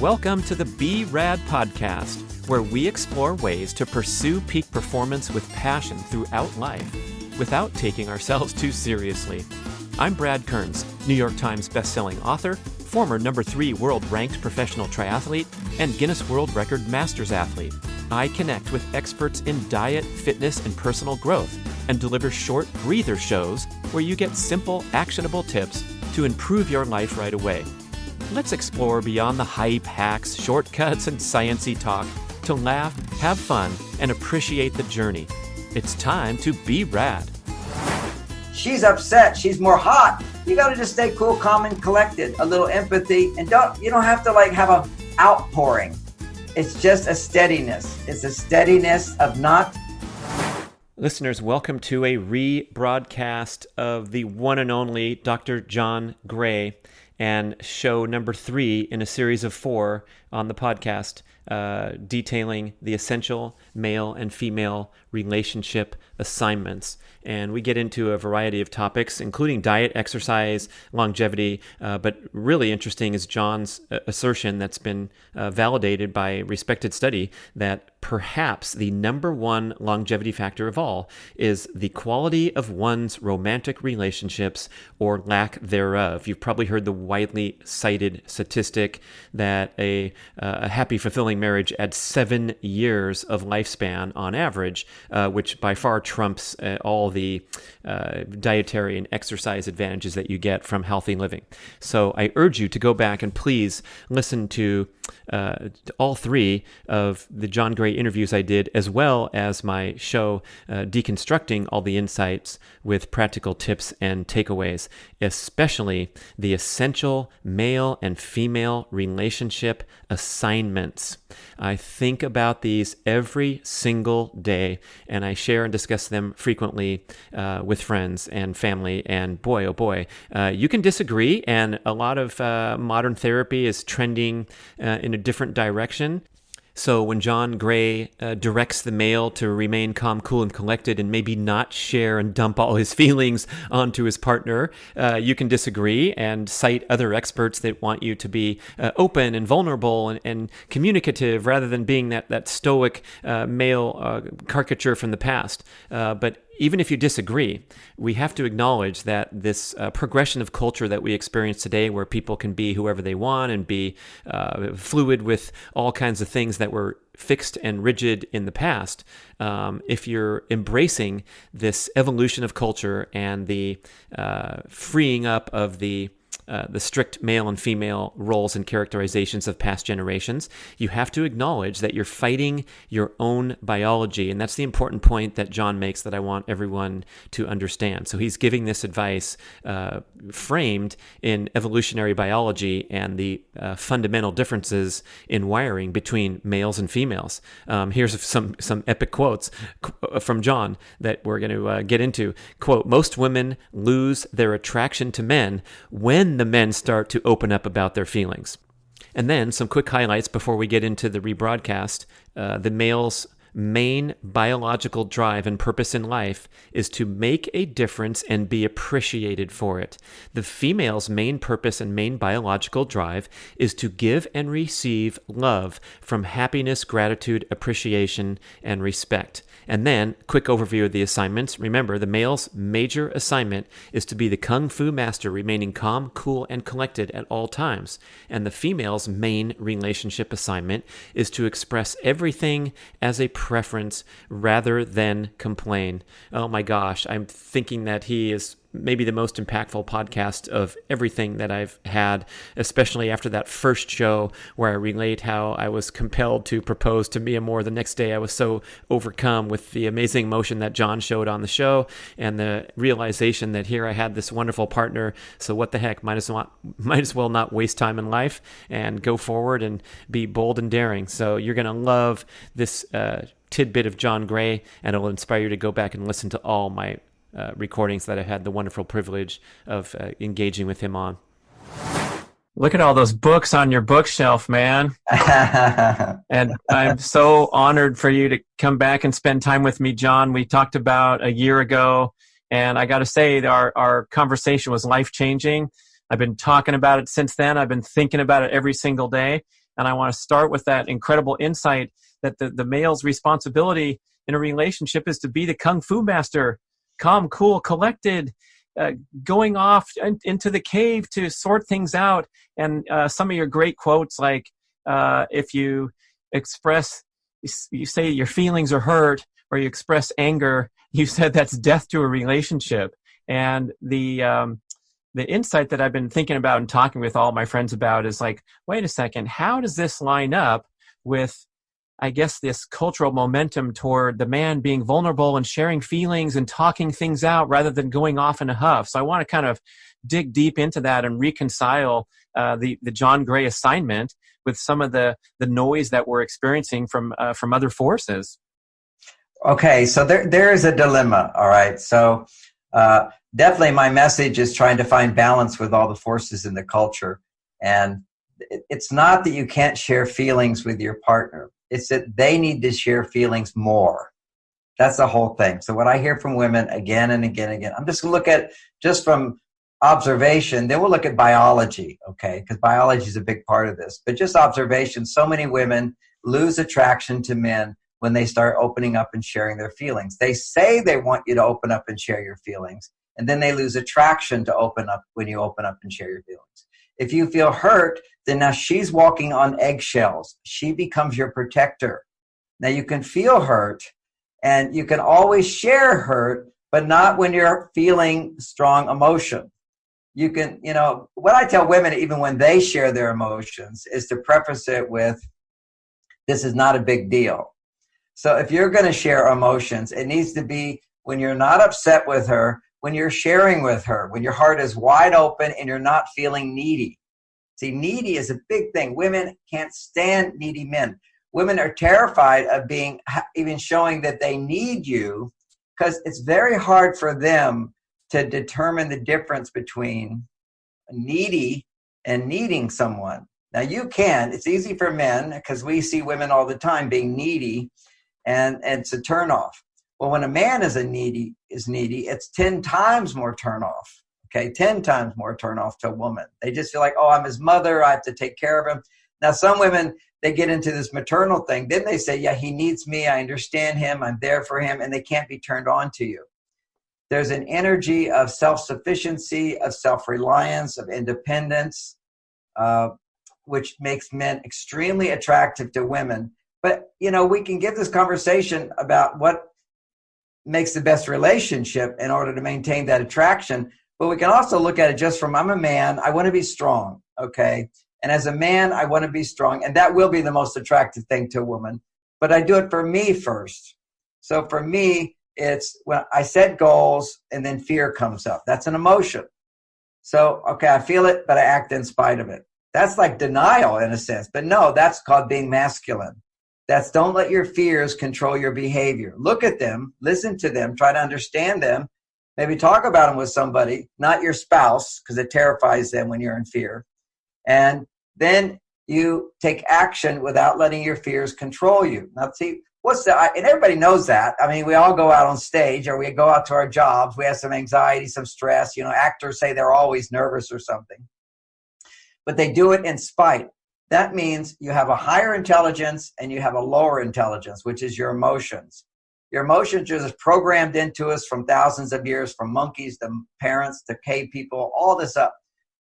Welcome to the B.rad podcast, where we explore ways to pursue peak performance with passion throughout life, without taking ourselves too seriously. I'm Brad Kearns, New York Times bestselling author, former #3 world-ranked professional triathlete, and Guinness World Record Masters athlete. I connect with experts in diet, fitness, and personal growth, and deliver short breather shows where you get simple, actionable tips to improve your life right away. Let's explore beyond the hype, hacks, shortcuts, and sciencey talk to laugh, have fun, and appreciate the journey. It's time to be rad. She's upset. She's more hot. You got to just stay cool, calm, and collected. A little empathy, and you don't have to have an outpouring. It's just a steadiness. It's a steadiness of not. Listeners, welcome to a rebroadcast of the one and only Dr. John Gray, and show number 3 in a series of 4 on the podcast, detailing the essential male and female relationship assignments. And we get into a variety of topics, including diet, exercise, longevity, but really interesting is John's assertion that's been validated by respected study that perhaps the number one longevity factor of all is the quality of one's romantic relationships or lack thereof. You've probably heard the widely cited statistic that a happy, fulfilling marriage adds 7 years of lifespan on average, which by far trumps all the dietary and exercise advantages that you get from healthy living. So I urge you to go back and please listen to all 3 of the John Gray interviews I did, as well as my show deconstructing all the insights with practical tips and takeaways, especially the essential male and female relationship assignments. I think about these every single day, and I share and discuss them frequently with friends and family. And boy, oh boy, you can disagree, and a lot of modern therapy is trending in a different direction. So when John Gray directs the male to remain calm, cool, and collected and maybe not share and dump all his feelings onto his partner, you can disagree and cite other experts that want you to be open and vulnerable and communicative rather than being that stoic male caricature from the past. But even if you disagree, we have to acknowledge that this progression of culture that we experience today, where people can be whoever they want and be fluid with all kinds of things that were fixed and rigid in the past, if you're embracing this evolution of culture and the freeing up of the strict male and female roles and characterizations of past generations, you have to acknowledge that you're fighting your own biology. And that's the important point that John makes that I want everyone to understand. So he's giving this advice framed in evolutionary biology and the fundamental differences in wiring between males and females. Here's some epic quotes from John that we're going to get into. Quote, "Most women lose their attraction to men when the men start to open up about their feelings." And then some quick highlights before we get into the rebroadcast. The male's main biological drive and purpose in life is to make a difference and be appreciated for it. The female's main purpose and main biological drive is to give and receive love from happiness, gratitude, appreciation, and respect. And then, quick overview of the assignments. Remember, the male's major assignment is to be the kung fu master, remaining calm, cool, and collected at all times. And the female's main relationship assignment is to express everything as a preference rather than complain. Oh my gosh, I'm thinking that he is maybe the most impactful podcast of everything that I've had, especially after that first show where I relate how I was compelled to propose to Mia Moore the next day. I was so overcome with the amazing emotion that John showed on the show and the realization that here I had this wonderful partner. So what the heck, might as well not waste time in life and go forward and be bold and daring. So you're going to love this tidbit of John Gray, and it'll inspire you to go back and listen to all my recordings that I had the wonderful privilege of engaging with him on. Look at all those books on your bookshelf, man. And I'm so honored for you to come back and spend time with me, John. We talked about a year ago, and I got to say our conversation was life-changing. I've been talking about it since then. I've been thinking about it every single day. And I want to start with that incredible insight that the male's responsibility in a relationship is to be the kung fu master, calm, cool, collected, going off into the cave to sort things out. And some of your great quotes, like if you say your feelings are hurt, or you express anger, you said that's death to a relationship. And the insight that I've been thinking about and talking with all my friends about is like, wait a second, how does this line up with, I guess, this cultural momentum toward the man being vulnerable and sharing feelings and talking things out rather than going off in a huff? So I want to kind of dig deep into that and reconcile the John Gray assignment with some of the noise that we're experiencing from other forces. Okay, so there is a dilemma, all right? So definitely my message is trying to find balance with all the forces in the culture. And it's not that you can't share feelings with your partner. It's that they need to share feelings more. That's the whole thing. So what I hear from women again and again and again, I'm just going to look at, just from observation, then we'll look at biology, okay? Because biology is a big part of this. But just observation, so many women lose attraction to men when they start opening up and sharing their feelings. They say they want you to open up and share your feelings, and then they lose attraction to open up when you open up and share your feelings. If you feel hurt, then now she's walking on eggshells. She becomes your protector. Now you can feel hurt, and you can always share hurt, but not when you're feeling strong emotion. You can, what I tell women, even when they share their emotions, is to preface it with, this is not a big deal. So if you're going to share emotions, it needs to be when you're not upset with her, when you're sharing with her, when your heart is wide open and you're not feeling needy. See, needy is a big thing. Women can't stand needy men. Women are terrified of even showing that they need you, because it's very hard for them to determine the difference between needy and needing someone. Now you can. It's easy for men because we see women all the time being needy. And it's a turnoff. Well, when a man is needy, it's 10 times more turnoff. Okay, 10 times more turnoff to a woman. They just feel like, oh, I'm his mother, I have to take care of him. Now, some women, they get into this maternal thing. Then they say, yeah, he needs me, I understand him, I'm there for him, and they can't be turned on to you. There's an energy of self-sufficiency, of self-reliance, of independence, which makes men extremely attractive to women. But, we can get this conversation about what makes the best relationship in order to maintain that attraction. But we can also look at it just from, I'm a man, I want to be strong, okay? And as a man, I want to be strong. And that will be the most attractive thing to a woman. But I do it for me first. So for me, it's when I set goals and then fear comes up. That's an emotion. So, okay, I feel it, but I act in spite of it. That's like denial in a sense. But no, that's called being masculine. That's don't let your fears control your behavior. Look at them, listen to them, try to understand them. Maybe talk about them with somebody, not your spouse, because it terrifies them when you're in fear. And then you take action without letting your fears control you. Now, see, and everybody knows that. I mean, we all go out on stage or we go out to our jobs. We have some anxiety, some stress. Actors say they're always nervous or something. But they do it in spite. That means you have a higher intelligence and you have a lower intelligence, which is your emotions. Your emotions are just programmed into us from thousands of years, from monkeys to parents to cave people, all this up.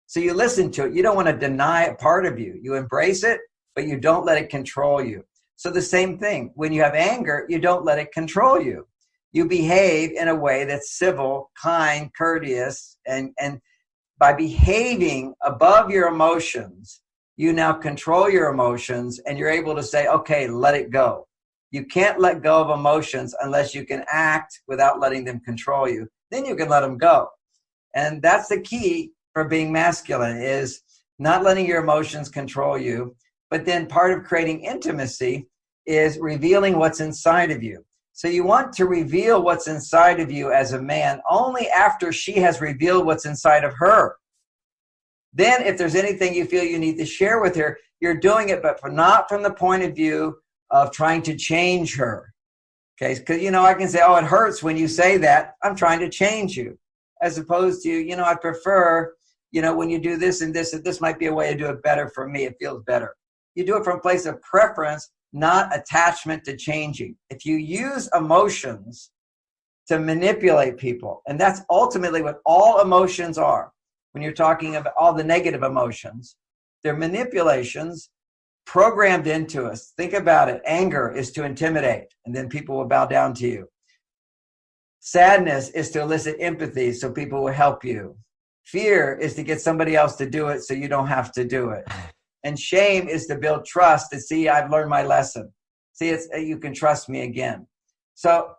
So you listen to it. You don't want to deny a part of you. You embrace it, but you don't let it control you. So the same thing. When you have anger, you don't let it control you. You behave in a way that's civil, kind, courteous, and by behaving above your emotions, you now control your emotions and you're able to say, okay, let it go. You can't let go of emotions unless you can act without letting them control you. Then you can let them go. And that's the key for being masculine, is not letting your emotions control you. But then part of creating intimacy is revealing what's inside of you. So you want to reveal what's inside of you as a man only after she has revealed what's inside of her. Then if there's anything you feel you need to share with her, you're doing it, but not from the point of view of trying to change her. Okay, because, I can say, oh, it hurts when you say that. I'm trying to change you. As opposed to, I prefer, when you do this and this might be a way to do it better for me. It feels better. You do it from a place of preference, not attachment to changing. If you use emotions to manipulate people, and that's ultimately what all emotions are. When you're talking about all the negative emotions, they're manipulations programmed into us. Think about it. Anger is to intimidate, and then people will bow down to you. Sadness is to elicit empathy, so people will help you. Fear is to get somebody else to do it so you don't have to do it. And shame is to build trust, to see I've learned my lesson. See, it's you can trust me again. So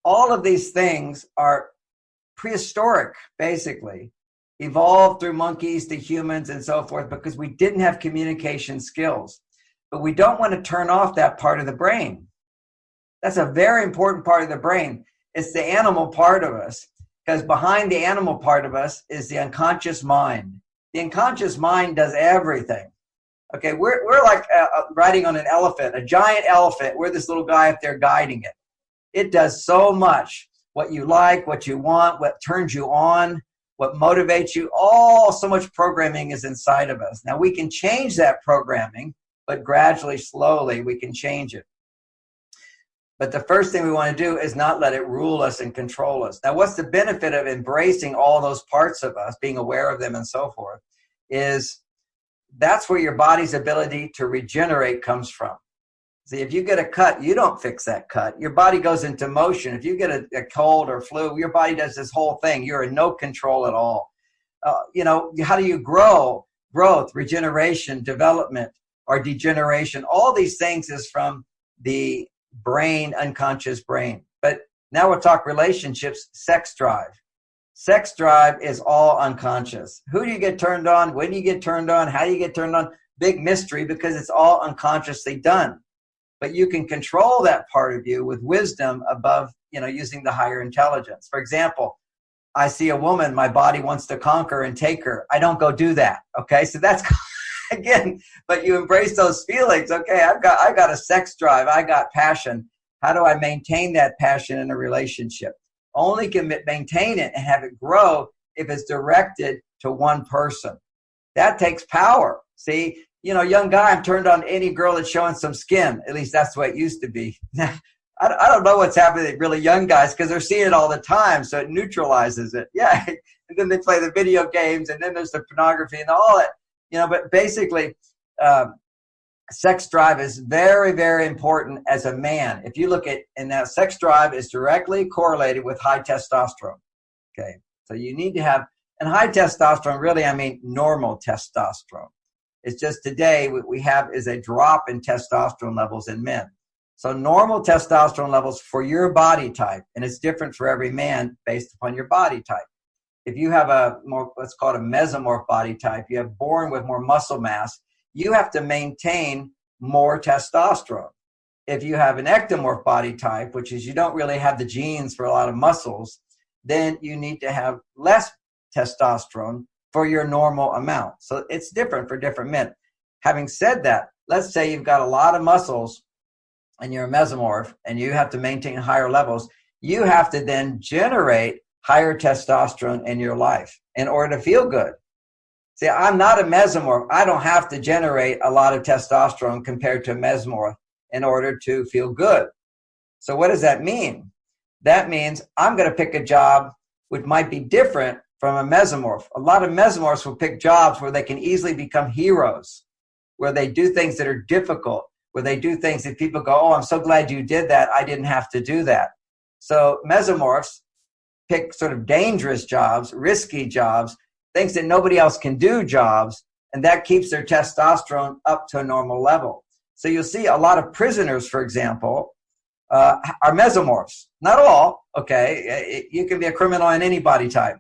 all of these things are prehistoric, basically, evolved through monkeys to humans and so forth, because we didn't have communication skills. But we don't want to turn off that part of the brain. That's a very important part of the brain. It's the animal part of us, because behind the animal part of us is the unconscious mind. The unconscious mind does everything. Okay, we're like riding on an elephant, a giant elephant. We're this little guy up there guiding it. It does so much. What you like, what you want, what turns you on, what motivates you, so much programming is inside of us. Now, we can change that programming, but gradually, slowly, we can change it. But the first thing we want to do is not let it rule us and control us. Now, what's the benefit of embracing all those parts of us, being aware of them and so forth, is that's where your body's ability to regenerate comes from. See, if you get a cut, you don't fix that cut. Your body goes into motion. If you get a cold or flu, your body does this whole thing. You're in no control at all. How do you grow? Growth, regeneration, development, or degeneration. All these things is from the brain, unconscious brain. But now we'll talk relationships, sex drive. Sex drive is all unconscious. Who do you get turned on? When do you get turned on? How do you get turned on? Big mystery, because it's all unconsciously done. But you can control that part of you with wisdom above, using the higher intelligence. For example, I see a woman my body wants to conquer and take her. I don't go do that. Okay, so that's again. But you embrace those feelings. Okay, I got a sex drive. I got passion. How do I maintain that passion in a relationship? Only can maintain it and have it grow if it's directed to one person. That takes power. See. Young guy, I'm turned on any girl that's showing some skin. At least that's the way it used to be. I don't know what's happening to really young guys, because they're seeing it all the time, so it neutralizes it. Yeah, and then they play the video games, and then there's the pornography and all that. But basically, sex drive is very, very important as a man. If you look at, and that sex drive is directly correlated with high testosterone. Okay, so you need to have, and high testosterone, really, I mean normal testosterone. It's just today what we have is a drop in testosterone levels in men. So normal testosterone levels for your body type, and it's different for every man based upon your body type. If you have a more, let's call it a mesomorph body type, you have born with more muscle mass, you have to maintain more testosterone. If you have an ectomorph body type, which is you don't really have the genes for a lot of muscles, then you need to have less testosterone for your normal amount. So it's different for different men. Having said that, let's say you've got a lot of muscles and you're a mesomorph and you have to maintain higher levels. You have to then generate higher testosterone in your life in order to feel good. See, I'm not a mesomorph. I don't have to generate a lot of testosterone compared to a mesomorph in order to feel good. So what does that mean? That means I'm going to pick a job which might be different from a mesomorph. A lot of mesomorphs will pick jobs where they can easily become heroes, where they do things that are difficult, where they do things that people go, oh, I'm so glad you did that. I didn't have to do that. So mesomorphs pick sort of dangerous jobs, risky jobs, things that nobody else can do jobs, and that keeps their testosterone up to a normal level. So you'll see a lot of prisoners, for example, are mesomorphs. Not all, okay? You can be a criminal in any body type,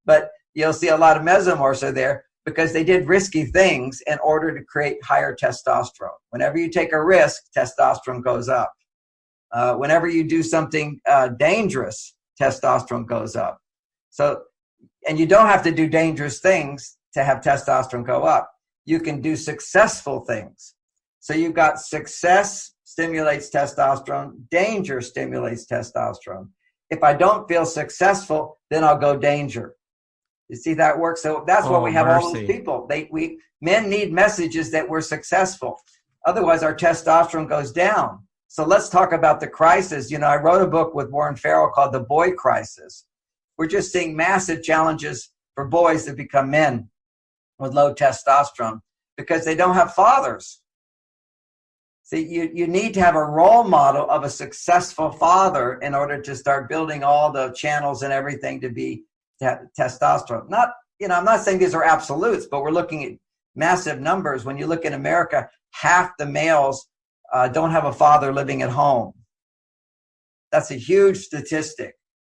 but you'll see a lot of mesomorphs are there because they did risky things in order to create higher testosterone. Whenever you take a risk, testosterone goes up. Whenever you do something dangerous, testosterone goes up. So, and you don't have to do dangerous things to have testosterone go up. You can do successful things. So you've got success stimulates testosterone, danger stimulates testosterone. If I don't feel successful, then I'll go danger. You see that works? So that's what we have all those people. Men need messages that we're successful. Otherwise, our testosterone goes down. So let's talk about the crisis. I wrote a book with Warren Farrell called The Boy Crisis. We're just seeing massive challenges for boys to become men with low testosterone because they don't have fathers. See, you need to have a role model of a successful father in order to start building all the channels and everything to be testosterone. I'm not saying these are absolutes, but we're looking at massive numbers. When you look in America, half the males don't have a father living at home. That's a huge statistic.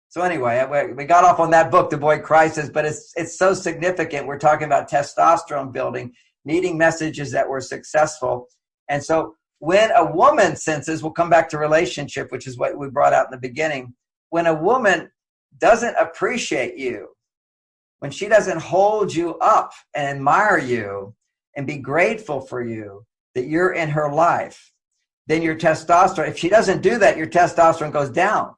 So anyway, we got off on that book, The Boy Crisis, but it's so significant. We're talking about testosterone building, needing messages that were successful. And so when a woman senses, we'll come back to relationship, which is what we brought out in the beginning. When a woman doesn't appreciate you, when she doesn't hold you up and admire you and be grateful for you, that you're in her life, then your testosterone, if she doesn't do that, your testosterone goes down.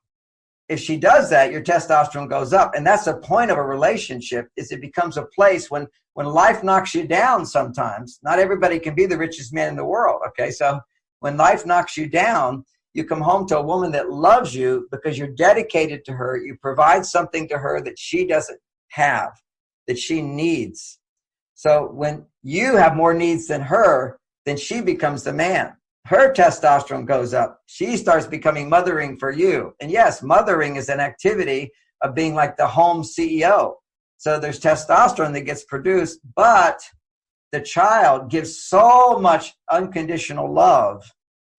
If she does that, your testosterone goes up. And that's the point of a relationship, is it becomes a place when life knocks you down sometimes. Not everybody can be the richest man in the world, okay? So when life knocks you down, you come home to a woman that loves you because you're dedicated to her. You provide something to her that she doesn't have, that she needs. So when you have more needs than her, then she becomes the man. Her testosterone goes up. She starts becoming mothering for you. And yes, mothering is an activity of being like the home CEO. So there's testosterone that gets produced, but the child gives so much unconditional love,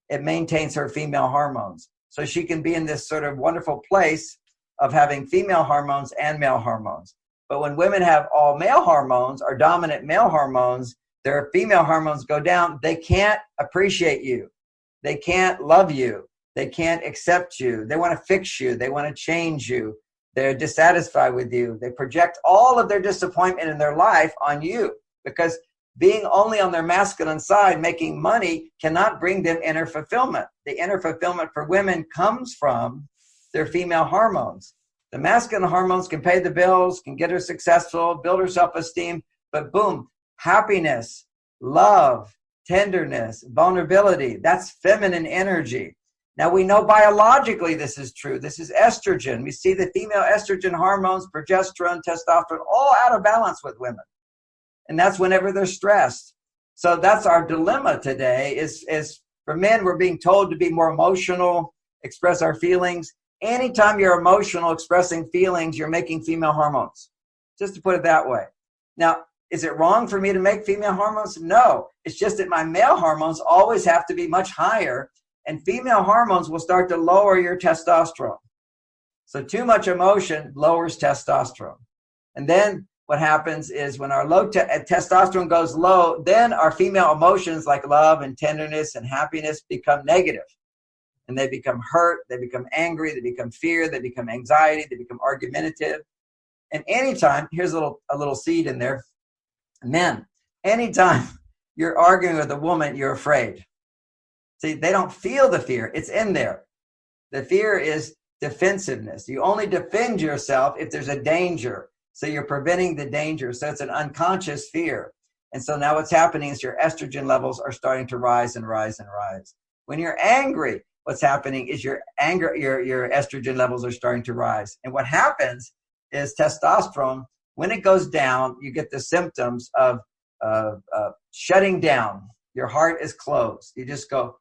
it maintains her female hormones. So she can be in this sort of wonderful place of having female hormones and male hormones. But when women have all male hormones or dominant male hormones, their female hormones go down. They can't appreciate you. They can't love you. They can't accept you. They want to fix you. They want to change you. They're dissatisfied with you. They project all of their disappointment in their life on you because being only on their masculine side, making money, cannot bring them inner fulfillment. The inner fulfillment for women comes from their female hormones. The masculine hormones can pay the bills, can get her successful, build her self-esteem, but boom, happiness, love, tenderness, vulnerability, that's feminine energy. Now we know biologically this is true. This is estrogen. We see the female estrogen hormones, progesterone, testosterone, all out of balance with women. And that's whenever they're stressed. So that's our dilemma today is for men, we're being told to be more emotional, express our feelings. Anytime you're emotional, expressing feelings, you're making female hormones, just to put it that way. Now, is it wrong for me to make female hormones? No, it's just that my male hormones always have to be much higher, and female hormones will start to lower your testosterone. So too much emotion lowers testosterone. And then what happens is when our testosterone goes low, then our female emotions like love and tenderness and happiness become negative. And they become hurt, they become angry, they become fear, they become anxiety, they become argumentative. And anytime, here's a little seed in there. Men, anytime you're arguing with a woman, you're afraid. See, they don't feel the fear. It's in there. The fear is defensiveness. You only defend yourself if there's a danger. So you're preventing the danger. So it's an unconscious fear. And so now what's happening is your estrogen levels are starting to rise and rise and rise. When you're angry, what's happening is your estrogen levels are starting to rise. And what happens is testosterone, when it goes down, you get the symptoms of shutting down. Your heart is closed. You just go,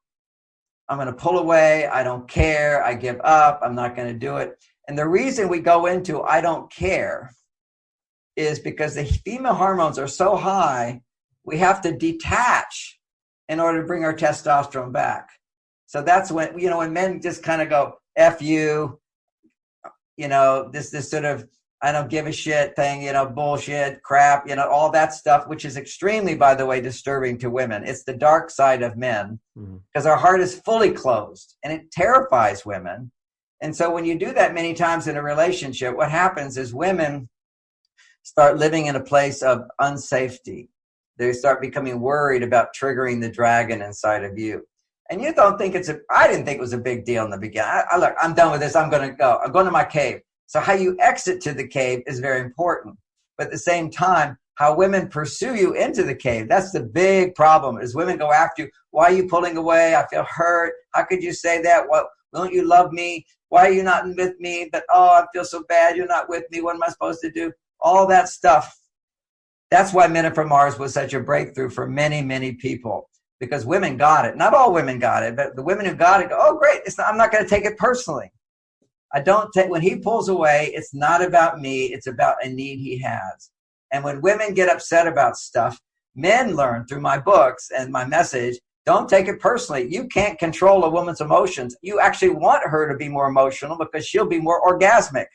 I'm going to pull away. I don't care. I give up. I'm not going to do it. And the reason we go into I don't care is because the female hormones are so high, we have to detach in order to bring our testosterone back. So that's when, when men just kind of go, F you, this sort of, I don't give a shit thing, bullshit, crap, all that stuff, which is extremely, by the way, disturbing to women. It's the dark side of men because our heart is fully closed and it terrifies women. And so when you do that many times in a relationship, what happens is women start living in a place of unsafety. They start becoming worried about triggering the dragon inside of you. And you don't think I didn't think it was a big deal in the beginning. Look, I'm done with this. I'm going to go. I'm going to my cave. So how you exit to the cave is very important. But at the same time, how women pursue you into the cave. That's the big problem, is women go after you. Why are you pulling away? I feel hurt. How could you say that? What, don't you love me? Why are you not with me? But, oh, I feel so bad. You're not with me. What am I supposed to do? All that stuff. That's why Men Are From Mars was such a breakthrough for many, many people, because women got it. Not all women got it, but the women who got it go, oh, great. I'm not going to take it personally. When he pulls away, it's not about me. It's about a need he has. And when women get upset about stuff, men learn through my books and my message, don't take it personally. You can't control a woman's emotions. You actually want her to be more emotional because she'll be more orgasmic.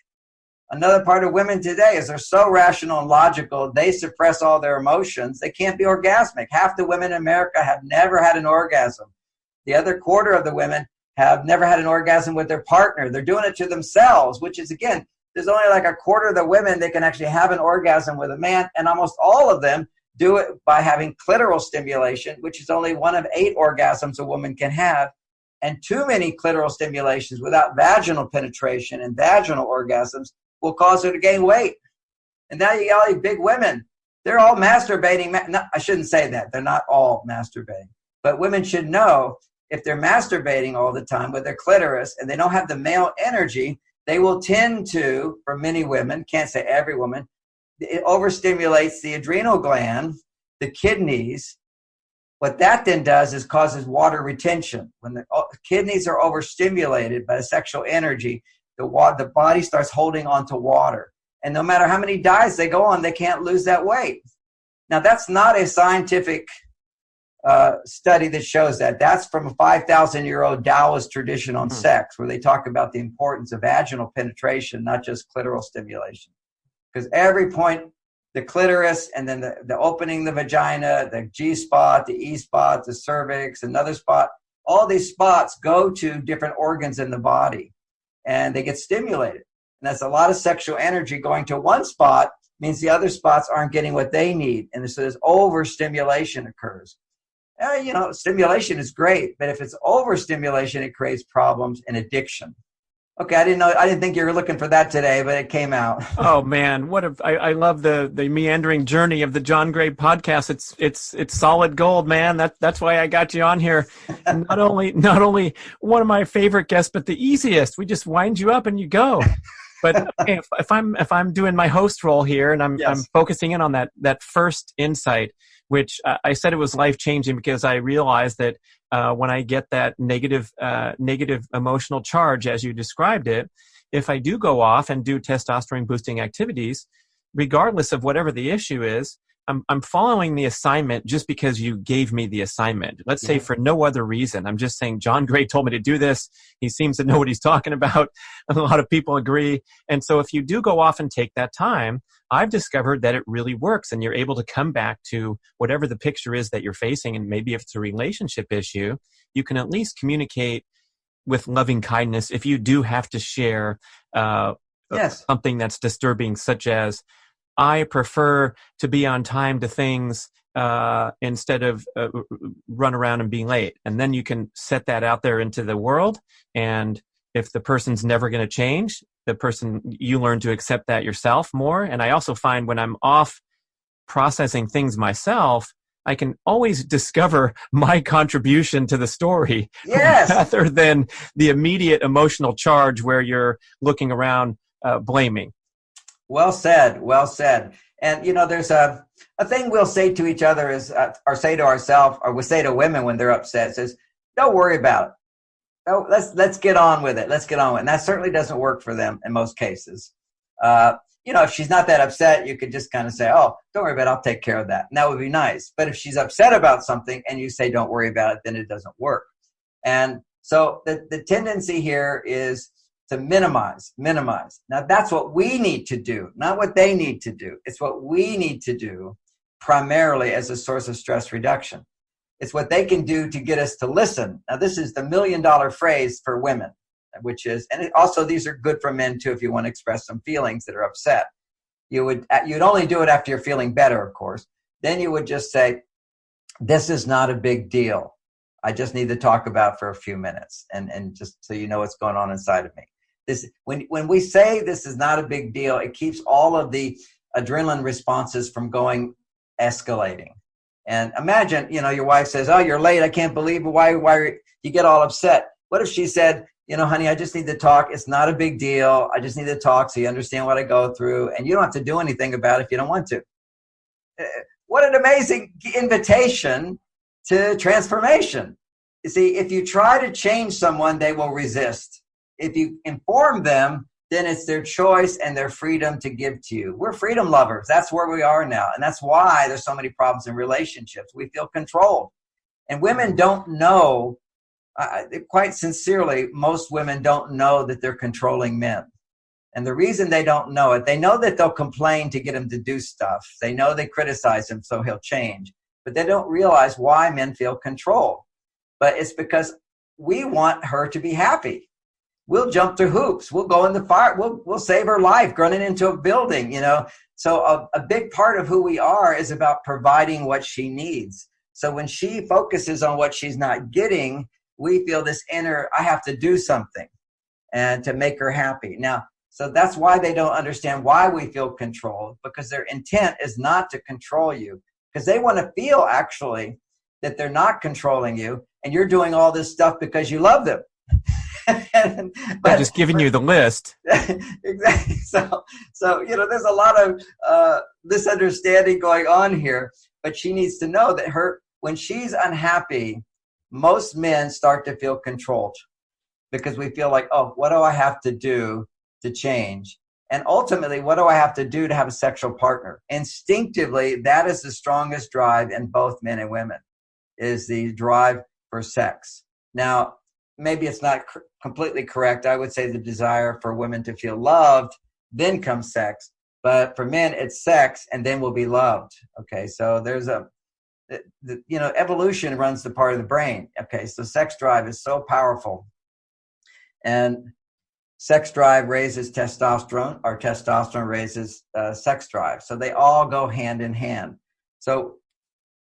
Another part of women today is they're so rational and logical, they suppress all their emotions. They can't be orgasmic. Half the women in America have never had an orgasm. The other quarter of the women have never had an orgasm with their partner. They're doing it to themselves, which is, again, there's only like a quarter of the women that can actually have an orgasm with a man, and almost all of them do it by having clitoral stimulation, which is only 1 of 8 orgasms a woman can have. And too many clitoral stimulations without vaginal penetration and vaginal orgasms will cause her to gain weight. And now you got all these big women. They're all masturbating. No, I shouldn't say that. They're not all masturbating. But women should know, if they're masturbating all the time with their clitoris and they don't have the male energy, they will tend to, for many women, can't say every woman, it overstimulates the adrenal gland, the kidneys. What that then does is causes water retention. When the kidneys are overstimulated by the sexual energy, the body starts holding on to water. And no matter how many diets they go on, they can't lose that weight. Now, that's not a scientific study that shows that. That's from a 5,000-year-old Taoist tradition on sex, where they talk about the importance of vaginal penetration, not just clitoral stimulation. Because every point, the clitoris, and then the opening the vagina, the G-spot, the E-spot, the cervix, another spot, all these spots go to different organs in the body, and they get stimulated. And that's a lot of sexual energy going to one spot, means the other spots aren't getting what they need. And so this overstimulation occurs. Stimulation is great, but if it's overstimulation, it creates problems and addiction. Okay, I didn't think you were looking for that today, but it came out. Oh man, I love the meandering journey of the John Gray podcast. It's solid gold, man. That's why I got you on here. And not only one of my favorite guests, but the easiest. We just wind you up and you go. But okay, if I'm doing my host role here and I'm focusing in on that first insight, which I said it was life-changing because I realized that when I get that negative emotional charge, as you described it, if I do go off and do testosterone-boosting activities, regardless of whatever the issue is, I'm following the assignment just because you gave me the assignment. Let's say for no other reason. I'm just saying, John Gray told me to do this. He seems to know what he's talking about. A lot of people agree. And so if you do go off and take that time, I've discovered that it really works, and you're able to come back to whatever the picture is that you're facing. And maybe if it's a relationship issue, you can at least communicate with loving kindness if you do have to share something that's disturbing, such as, I prefer to be on time to things instead of run around and being late. And then you can set that out there into the world. And if the person's never going to change, you learn to accept that yourself more. And I also find when I'm off processing things myself, I can always discover my contribution to the story rather than the immediate emotional charge where you're looking around blaming. Well said. Well said. And, there's a thing we'll say to each other is, or say to ourselves, or we'll say to women when they're upset, says, don't worry about it. No, let's get on with it. Let's get on with it. And that certainly doesn't work for them in most cases. If she's not that upset, you could just kind of say, oh, don't worry about it. I'll take care of that. And that would be nice. But if she's upset about something and you say, don't worry about it, then it doesn't work. And so the tendency here is to minimize. Now, that's what we need to do, not what they need to do. It's what we need to do primarily as a source of stress reduction. It's what they can do to get us to listen. Now, this is the $1 million phrase for women, which is, and also these are good for men too if you want to express some feelings that are upset. You'd only do it after you're feeling better, of course. Then you would just say, this is not a big deal. I just need to talk about it for a few minutes and just so you know what's going on inside of me. When we say this is not a big deal, it keeps all of the adrenaline responses from escalating. And imagine, your wife says, "Oh, you're late. I can't believe it. Why you get all upset?" What if she said, "Honey, I just need to talk. It's not a big deal. I just need to talk so you understand what I go through. And you don't have to do anything about it if you don't want to." What an amazing invitation to transformation. You see, if you try to change someone, they will resist. If you inform them, then it's their choice and their freedom to give to you. We're freedom lovers. That's where we are now. And that's why there's so many problems in relationships. We feel controlled. And women don't know, quite sincerely, most women don't know that they're controlling men. And the reason they don't know it, they know that they'll complain to get him to do stuff. They know they criticize him so he'll change. But they don't realize why men feel controlled. But it's because we want her to be happy. We'll jump through hoops. We'll go in the fire. We'll save her life running into a building, So a big part of who we are is about providing what she needs. So when she focuses on what she's not getting, we feel this inner, I have to do something and to make her happy. Now, so that's why they don't understand why we feel controlled, because their intent is not to control you, because they want to feel actually that they're not controlling you and you're doing all this stuff because you love them. But just giving you the list. Exactly. So there's a lot of misunderstanding going on here, but she needs to know that when she's unhappy, most men start to feel controlled because we feel like, oh, what do I have to do to change? And ultimately, what do I have to do to have a sexual partner? Instinctively, that is the strongest drive in both men and women, is the drive for sex. Now, maybe it's not completely correct. I would say the desire for women to feel loved, then comes sex. But for men, it's sex, and then we'll be loved. Okay, so there's evolution runs the part of the brain. Okay, so sex drive is so powerful. And sex drive raises testosterone, or testosterone raises sex drive. So they all go hand in hand. So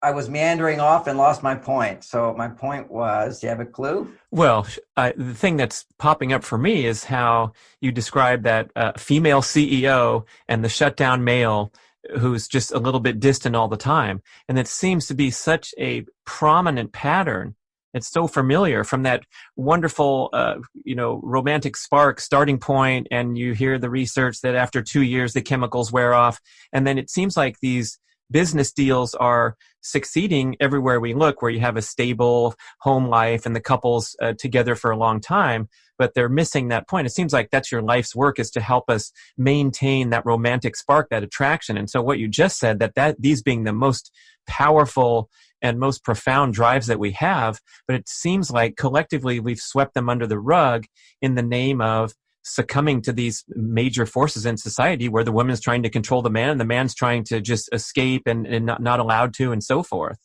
I was meandering off and lost my point. So my point was, do you have a clue? Well, the thing that's popping up for me is how you describe that female CEO and the shutdown male who's just a little bit distant all the time. And it seems to be such a prominent pattern. It's so familiar from that wonderful, romantic spark starting point. And you hear the research that after 2 years, the chemicals wear off. And then it seems like these business deals are succeeding everywhere we look, where you have a stable home life and the couple's together for a long time, but they're missing that point. It seems like that's your life's work, is to help us maintain that romantic spark, that attraction. And so what you just said, that these being the most powerful and most profound drives that we have, but it seems like collectively we've swept them under the rug in the name of succumbing to these major forces in society, where the woman's trying to control the man and the man's trying to just escape and not allowed to, and so forth.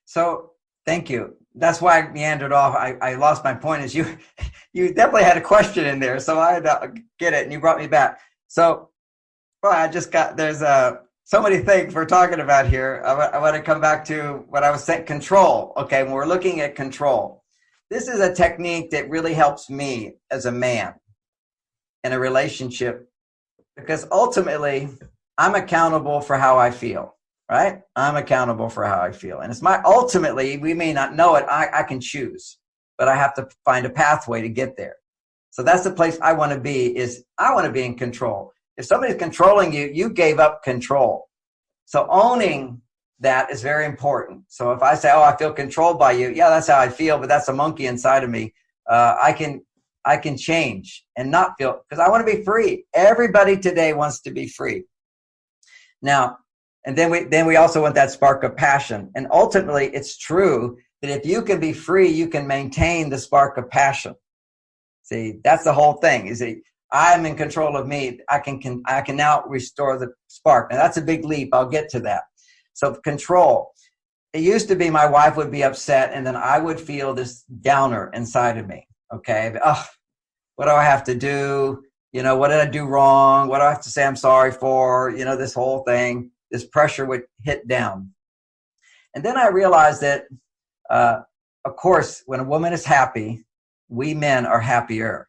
So thank you. That's why I meandered off. I lost my point. Is you definitely had a question in there, so I had to get it, and you brought me back. So, there's so many things we're talking about here. I want to come back to what I was saying, control. Okay, when we're looking at control, this is a technique that really helps me as a man in a relationship, because ultimately I'm accountable for how I feel, right? I'm accountable for how I feel. And it's ultimately, we may not know it, I can choose, but I have to find a pathway to get there. So that's the place I want to be, I want to be in control. If somebody's controlling you, you gave up control. So owning that is very important. So if I say, oh, I feel controlled by you, yeah, that's how I feel, but that's a monkey inside of me. I can change and not feel, because I want to be free. Everybody today wants to be free. Now, and then we also want that spark of passion. And ultimately, it's true that if you can be free, you can maintain the spark of passion. See, that's the whole thing. Is that I'm in control of me. I can now restore the spark. Now that's a big leap. I'll get to that. So control. It used to be my wife would be upset, and then I would feel this downer inside of me. Okay. Oh, what do I have to do? What did I do wrong? What do I have to say I'm sorry for? This whole thing, this pressure would hit down. And then I realized that, of course, when a woman is happy, we men are happier.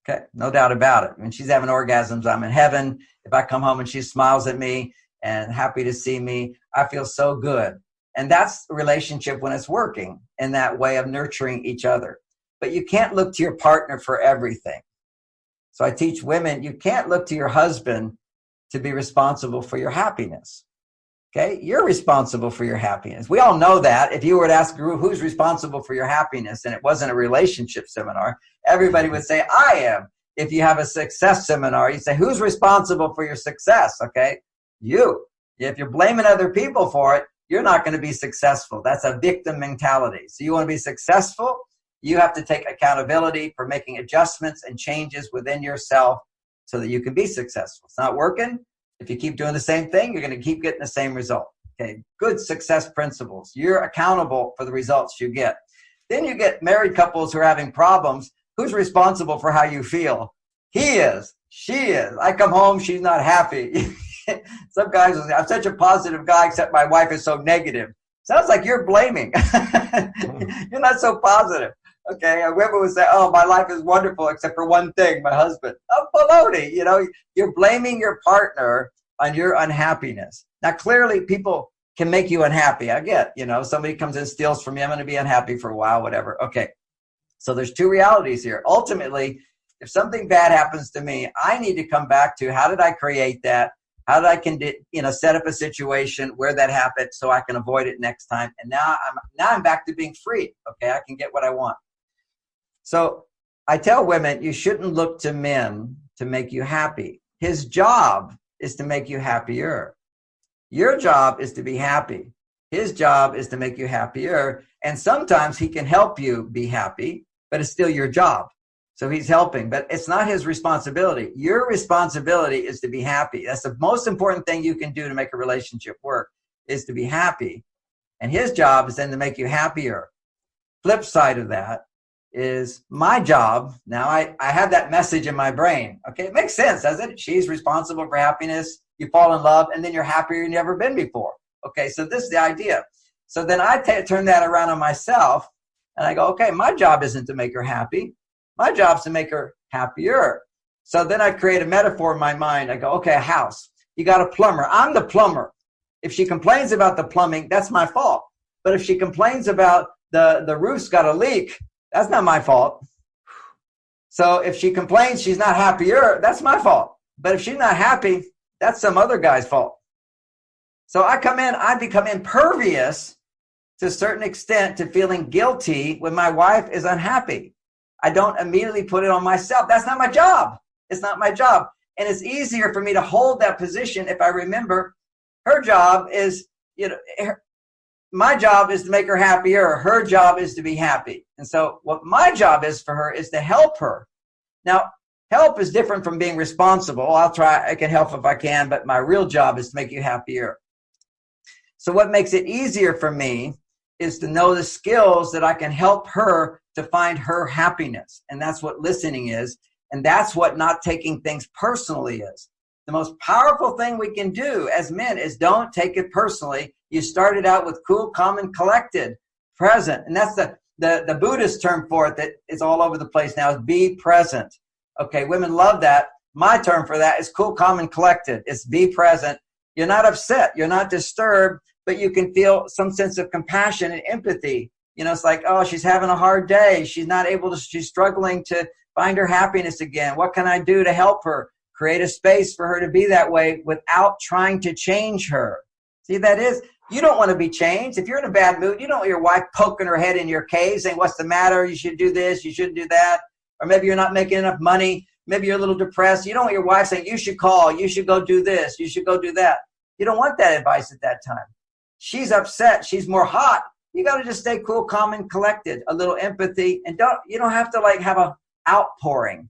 Okay, no doubt about it. When she's having orgasms, I'm in heaven. If I come home and she smiles at me and happy to see me, I feel so good. And that's a relationship when it's working in that way of nurturing each other. But you can't look to your partner for everything. So I teach women, you can't look to your husband to be responsible for your happiness. Okay, you're responsible for your happiness. We all know that. If you were to ask a group who's responsible for your happiness and it wasn't a relationship seminar, everybody would say, I am. If you have a success seminar, you say, who's responsible for your success? Okay, you. If you're blaming other people for it, you're not going to be successful. That's a victim mentality. So you want to be successful, you have to take accountability for making adjustments and changes within yourself so that you can be successful. It's not working. If you keep doing the same thing, you're going to keep getting the same result. Okay, good success principles. You're accountable for the results you get. Then you get married couples who are having problems. Who's responsible for how you feel? He is. She is. I come home, she's not happy. Some guys will say, I'm such a positive guy, except my wife is so negative. Sounds like you're blaming. You're not so positive. Okay, a woman would say, oh, my life is wonderful except for one thing, my husband. Oh, baloney. You know, you're blaming your partner on your unhappiness. Now, clearly, people can make you unhappy. I get, somebody comes in, steals from you, I'm going to be unhappy for a while, whatever. Okay, so there's two realities here. Ultimately, if something bad happens to me, I need to come back to how did I create that? How did I set up a situation where that happened so I can avoid it next time? And now I'm back to being free. Okay, I can get what I want. So I tell women, you shouldn't look to men to make you happy. His job is to make you happier. Your job is to be happy. His job is to make you happier. And sometimes he can help you be happy, but it's still your job. So he's helping, but it's not his responsibility. Your responsibility is to be happy. That's the most important thing you can do to make a relationship work, is to be happy. And his job is then to make you happier. Flip side of that is my job. Now I have that message in my brain. Okay, it makes sense, doesn't it? She's responsible for happiness. You fall in love, and then you're happier than you've ever been before. Okay, so this is the idea. So then I turn that around on myself, and I go, okay, my job isn't to make her happy. My job is to make her happier. So then I create a metaphor in my mind. I go, okay, a house. You got a plumber. I'm the plumber. If she complains about the plumbing, that's my fault. But if she complains about the roof's got a leak, that's not my fault. So if she complains she's not happier, that's my fault. But if she's not happy, that's some other guy's fault. So I become impervious to a certain extent to feeling guilty when my wife is unhappy. I don't immediately put it on myself. That's not my job. It's not my job. And it's easier for me to hold that position if I remember her job is, my job is to make her happier. Her job is to be happy. And so what my job is for her is to help her. Now, help is different from being responsible. I can help if I can, but my real job is to make you happier. So what makes it easier for me is to know the skills that I can help her to find her happiness. And that's what listening is. And that's what not taking things personally is. The most powerful thing we can do as men is don't take it personally. You started out with cool, calm, and collected, present. And that's the Buddhist term for it that is all over the place now, is be present. Okay, women love that. My term for that is cool, calm, and collected. It's be present. You're not upset. You're not disturbed, but you can feel some sense of compassion and empathy. It's like, oh, she's having a hard day. She's struggling to find her happiness again. What can I do to help her? Create a space for her to be that way without trying to change her. See, you don't want to be changed. If you're in a bad mood, you don't want your wife poking her head in your cave saying, what's the matter? You should do this. You shouldn't do that. Or maybe you're not making enough money. Maybe you're a little depressed. You don't want your wife saying, you should call. You should go do this. You should go do that. You don't want that advice at that time. She's upset. She's more hot. You got to just stay cool, calm, and collected. A little empathy. And you don't have to have a outpouring.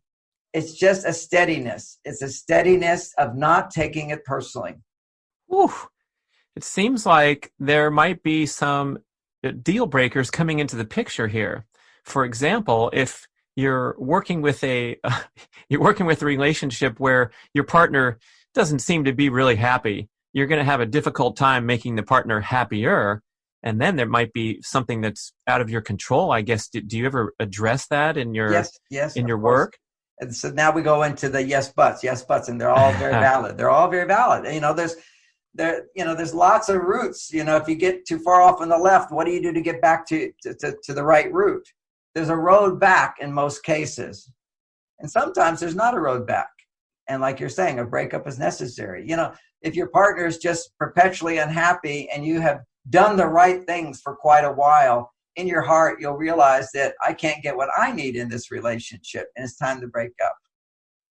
It's just a steadiness. It's a steadiness of not taking it personally. Whew. It seems like there might be some deal breakers coming into the picture here. For example, if you're working with a relationship where your partner doesn't seem to be really happy, you're going to have a difficult time making the partner happier. And then there might be something that's out of your control, I guess. Do you ever address that in your yes, in your work? And so now we go into the yes buts, and they're all very valid. They're all very valid. There's lots of routes. If you get too far off on the left, what do you do to get back to the right route? There's a road back in most cases. And sometimes there's not a road back. And like you're saying, a breakup is necessary. If your partner is just perpetually unhappy and you have done the right things for quite a while, in your heart, you'll realize that I can't get what I need in this relationship, and it's time to break up.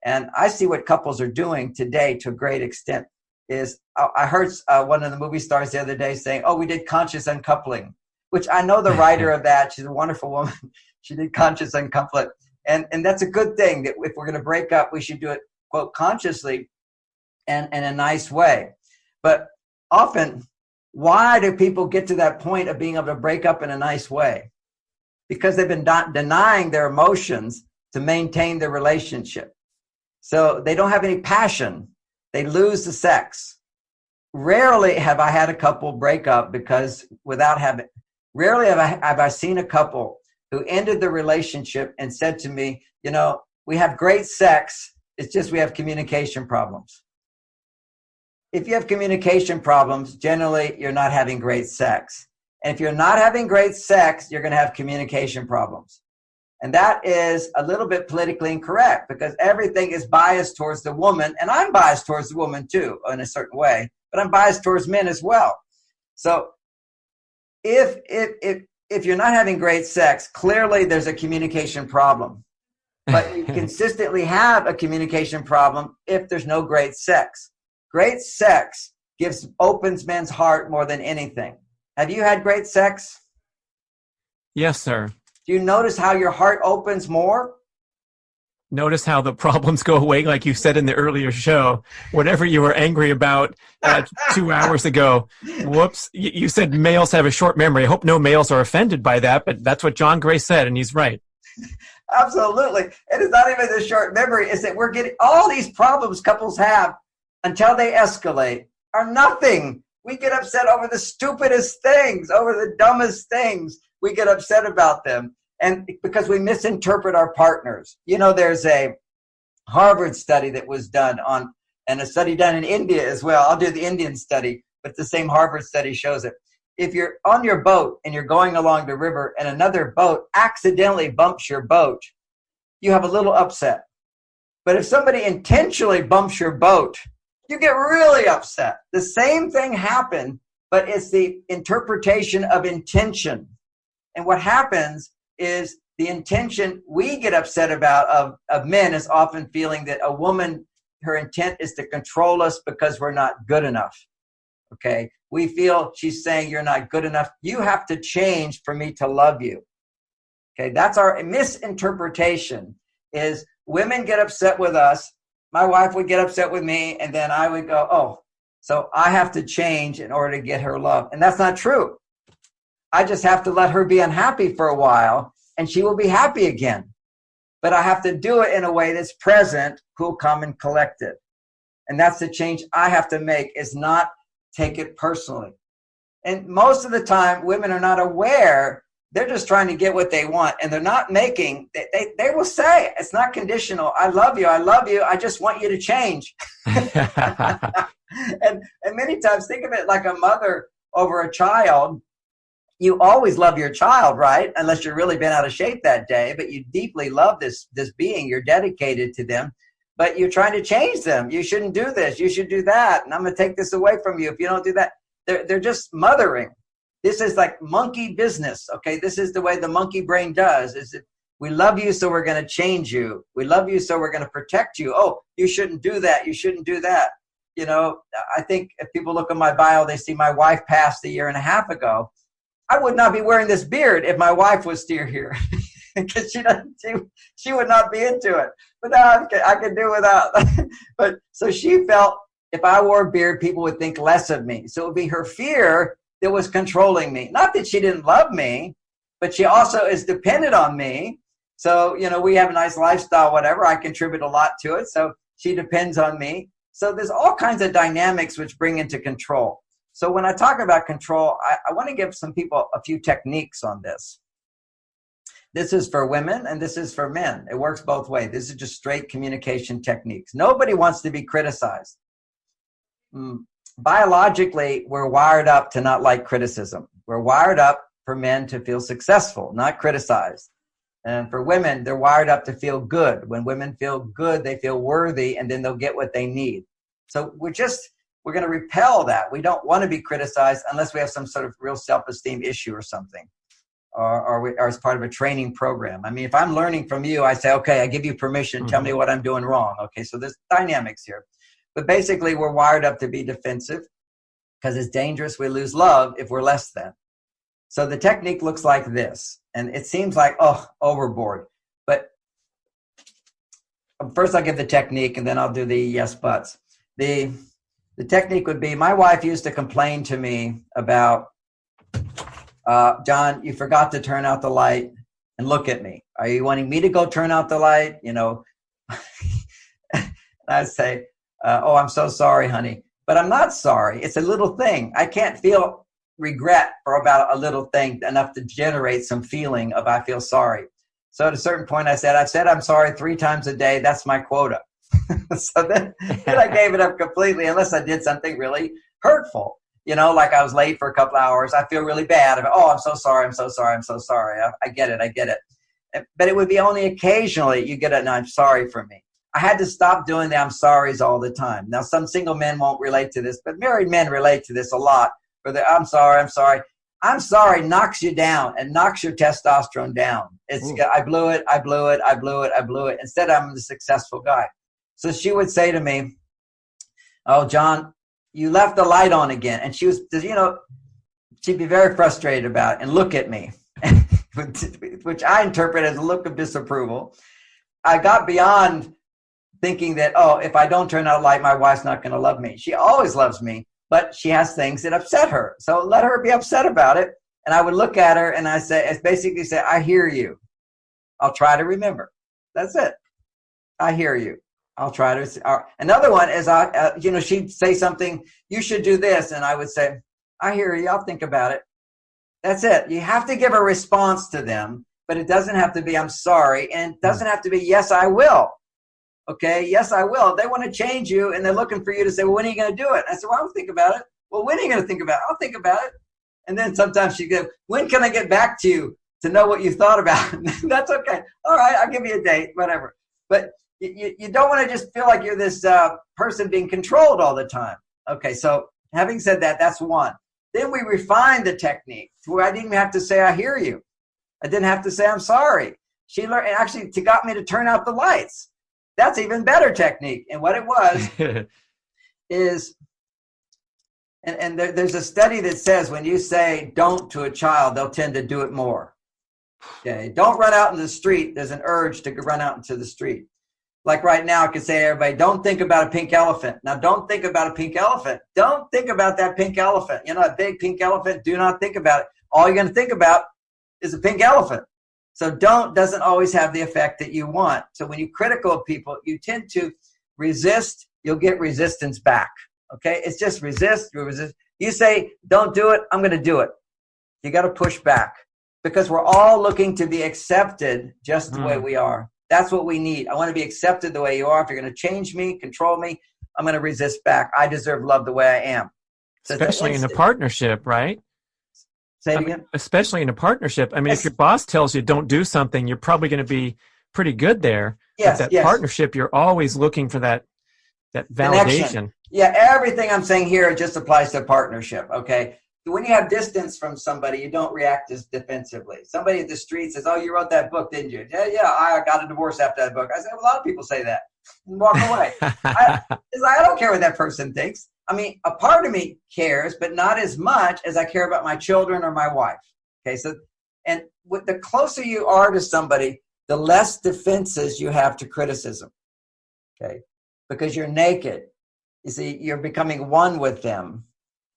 And I see what couples are doing today to a great extent is I heard one of the movie stars the other day saying, we did conscious uncoupling, which I know the writer of that. She's a wonderful woman. She did conscious uncoupling. And that's a good thing, that if we're going to break up, we should do it, quote, consciously and in a nice way. But often, why do people get to that point of being able to break up in a nice way? Because they've been denying their emotions to maintain their relationship. So they don't have any passion. They lose the sex. Rarely have I had a couple break up because rarely have I seen a couple who ended the relationship and said to me, we have great sex. It's just we have communication problems. If you have communication problems, generally you're not having great sex. And if you're not having great sex, you're going to have communication problems. And that is a little bit politically incorrect because everything is biased towards the woman. And I'm biased towards the woman too, in a certain way, but I'm biased towards men as well. So if you're not having great sex, clearly there's a communication problem. But you consistently have a communication problem if there's no great sex. Great sex opens men's heart more than anything. Have you had great sex? Yes, sir. Do you notice how your heart opens more? Notice how the problems go away, like you said in the earlier show. Whatever you were angry about 2 hours ago, whoops, you said males have a short memory. I hope no males are offended by that, but that's what John Gray said, and he's right. Absolutely. And it's not even the short memory. It's that we're getting all these problems couples have until they escalate are nothing. We get upset over the stupidest things, over the dumbest things. We get upset about them. And because we misinterpret our partners. There's a Harvard study that was done and a study done in India as well. I'll do the Indian study, but the same Harvard study shows it. If you're on your boat and you're going along the river and another boat accidentally bumps your boat, you have a little upset. But if somebody intentionally bumps your boat, you get really upset. The same thing happened, but it's the interpretation of intention. And what happens is the intention we get upset about of men is often feeling that a woman, her intent is to control us because we're not good enough. Okay? We feel she's saying you're not good enough. You have to change for me to love you. Okay? That's our misinterpretation is women get upset with us. My wife would get upset with me, and then I would go, so I have to change in order to get her love. And that's not true. I just have to let her be unhappy for a while, and she will be happy again. But I have to do it in a way that's present, cool, calm, and collected. And that's the change I have to make, is not take it personally. And most of the time, women are not aware. They're just trying to get what they want, and they're not making, they will say, it's not conditional. I love you. I just want you to change. and many times, think of it like a mother over a child. You always love your child, right? Unless you're really been out of shape that day, but you deeply love this being. You're dedicated to them, but you're trying to change them. You shouldn't do this. You should do that. And I'm going to take this away from you if you don't do that. They're just mothering. This is like monkey business, okay? This is the way the monkey brain does, is that we love you, so we're going to change you. We love you, so we're going to protect you. Oh, you shouldn't do that. You shouldn't do that. I think if people look at my bio, they see my wife passed a year and a half ago. I would not be wearing this beard if my wife was still here because she would not be into it. But now I can do without. But so she felt if I wore a beard, people would think less of me. So it would be her fear that was controlling me. Not that she didn't love me, but she also is dependent on me. So, we have a nice lifestyle, whatever. I contribute a lot to it. So she depends on me. So there's all kinds of dynamics which bring into control. So when I talk about control, I want to give some people a few techniques on this. This is for women and this is for men. It works both ways. This is just straight communication techniques. Nobody wants to be criticized. Biologically, we're wired up to not like criticism. We're wired up for men to feel successful, not criticized. And for women, they're wired up to feel good. When women feel good, they feel worthy, and then they'll get what they need. So we're going to repel that. We don't want to be criticized unless we have some sort of real self-esteem issue or something, or as part of a training program. I mean, if I'm learning from you, I say, okay, I give you permission. Tell me what I'm doing wrong. Okay, so there's dynamics here. But basically, we're wired up to be defensive because it's dangerous. We lose love if we're less than. So the technique looks like this. And it seems like, overboard. But first I'll give the technique and then I'll do the yes buts. The technique would be, my wife used to complain to me about, John, you forgot to turn out the light and look at me. Are you wanting me to go turn out the light? You know, I'd say, I'm so sorry, honey. But I'm not sorry. It's a little thing. I can't feel regret for about a little thing enough to generate some feeling of I feel sorry. So at a certain point I've said I'm sorry 3 times a day. That's my quota. So then I gave it up completely, unless I did something really hurtful. You know, like I was late for a couple hours. I feel really bad. I'm so sorry. I'm so sorry. I'm so sorry. I get it. But it would be only occasionally you get it, and I'm sorry for me. I had to stop doing the I'm sorries all the time. Now, some single men won't relate to this, but married men relate to this a lot. For the I'm sorry knocks you down and knocks your testosterone down. It's I blew it. Instead, I'm the successful guy. So she would say to me, "Oh, John, you left the light on again." And she was, she'd be very frustrated about it and look at me, which I interpret as a look of disapproval. I got beyond thinking that, if I don't turn out light, my wife's not going to love me. She always loves me. But she has things that upset her. So let her be upset about it. And I would look at her and I basically say, I hear you. I'll try to remember. That's it. I hear you. I'll try to. Another one is, she'd say something, you should do this. And I would say, I hear you. I'll think about it. That's it. You have to give a response to them, but it doesn't have to be, I'm sorry. And it doesn't have to be, yes, I will. Okay, yes, I will. They want to change you, and they're looking for you to say, well, when are you going to do it? I said, well, I'll think about it. Well, when are you going to think about it? I'll think about it. And then sometimes she goes, when can I get back to you to know what you thought about it? That's okay. All right, I'll give you a date, whatever. But you don't want to just feel like you're this person being controlled all the time. Okay, so having said that, that's one. Then we refined the technique to where I didn't even have to say, I hear you. I didn't have to say, I'm sorry. She learned, and actually got me to turn out the lights. That's even better technique. And what it was is, and there's a study that says when you say don't to a child, they'll tend to do it more. Okay, don't run out in the street. There's an urge to run out into the street. Like right now, I could say to everybody, don't think about a pink elephant. Now, don't think about a pink elephant. Don't think about that pink elephant. You know, a big pink elephant, do not think about it. All you're going to think about is a pink elephant. So doesn't always have the effect that you want. So when you're critical of people, you tend to resist, you'll get resistance back. Okay? It's just resist. You say, don't do it, I'm going to do it. You got to push back because we're all looking to be accepted just the way we are. That's what we need. I want to be accepted the way you are. If you're going to change me, control me, I'm going to resist back. I deserve love the way I am. So especially in a partnership, right? Say it again? Especially in a partnership. I mean, if your boss tells you don't do something, you're probably going to be pretty good there. Yes, but that partnership, you're always looking for that validation. Connection. Yeah, everything I'm saying here just applies to partnership, okay? When you have distance from somebody, you don't react as defensively. Somebody at the street says, oh, you wrote that book, didn't you? Yeah, I got a divorce after that book. I said, well, a lot of people say that and walk away. I don't care what that person thinks. I mean, a part of me cares, but not as much as I care about my children or my wife. Okay, so, and the closer you are to somebody, the less defenses you have to criticism. Okay, because you're naked. You see, you're becoming one with them.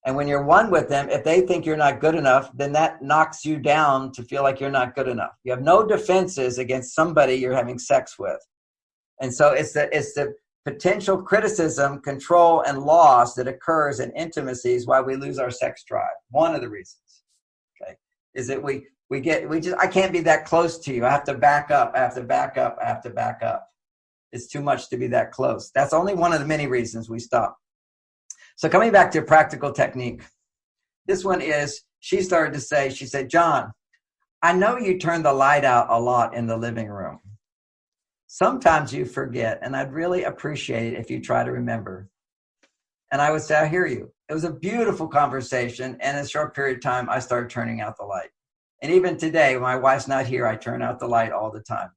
And when you're one with them, if they think you're not good enough, then that knocks you down to feel like you're not good enough. You have no defenses against somebody you're having sex with. And so it's the potential criticism, control, and loss that occurs in intimacies why we lose our sex drive. One of the reasons, okay, is that we I can't be that close to you. I have to back up. I have to back up. I have to back up. It's too much to be that close. That's only one of the many reasons we stop. So coming back to a practical technique, this one is, she said, John, I know you turn the light out a lot in the living room. Sometimes you forget, and I'd really appreciate it if you try to remember. And I would say, I hear you. It was a beautiful conversation, and in a short period of time, I started turning out the light. And even today, when my wife's not here, I turn out the light all the time.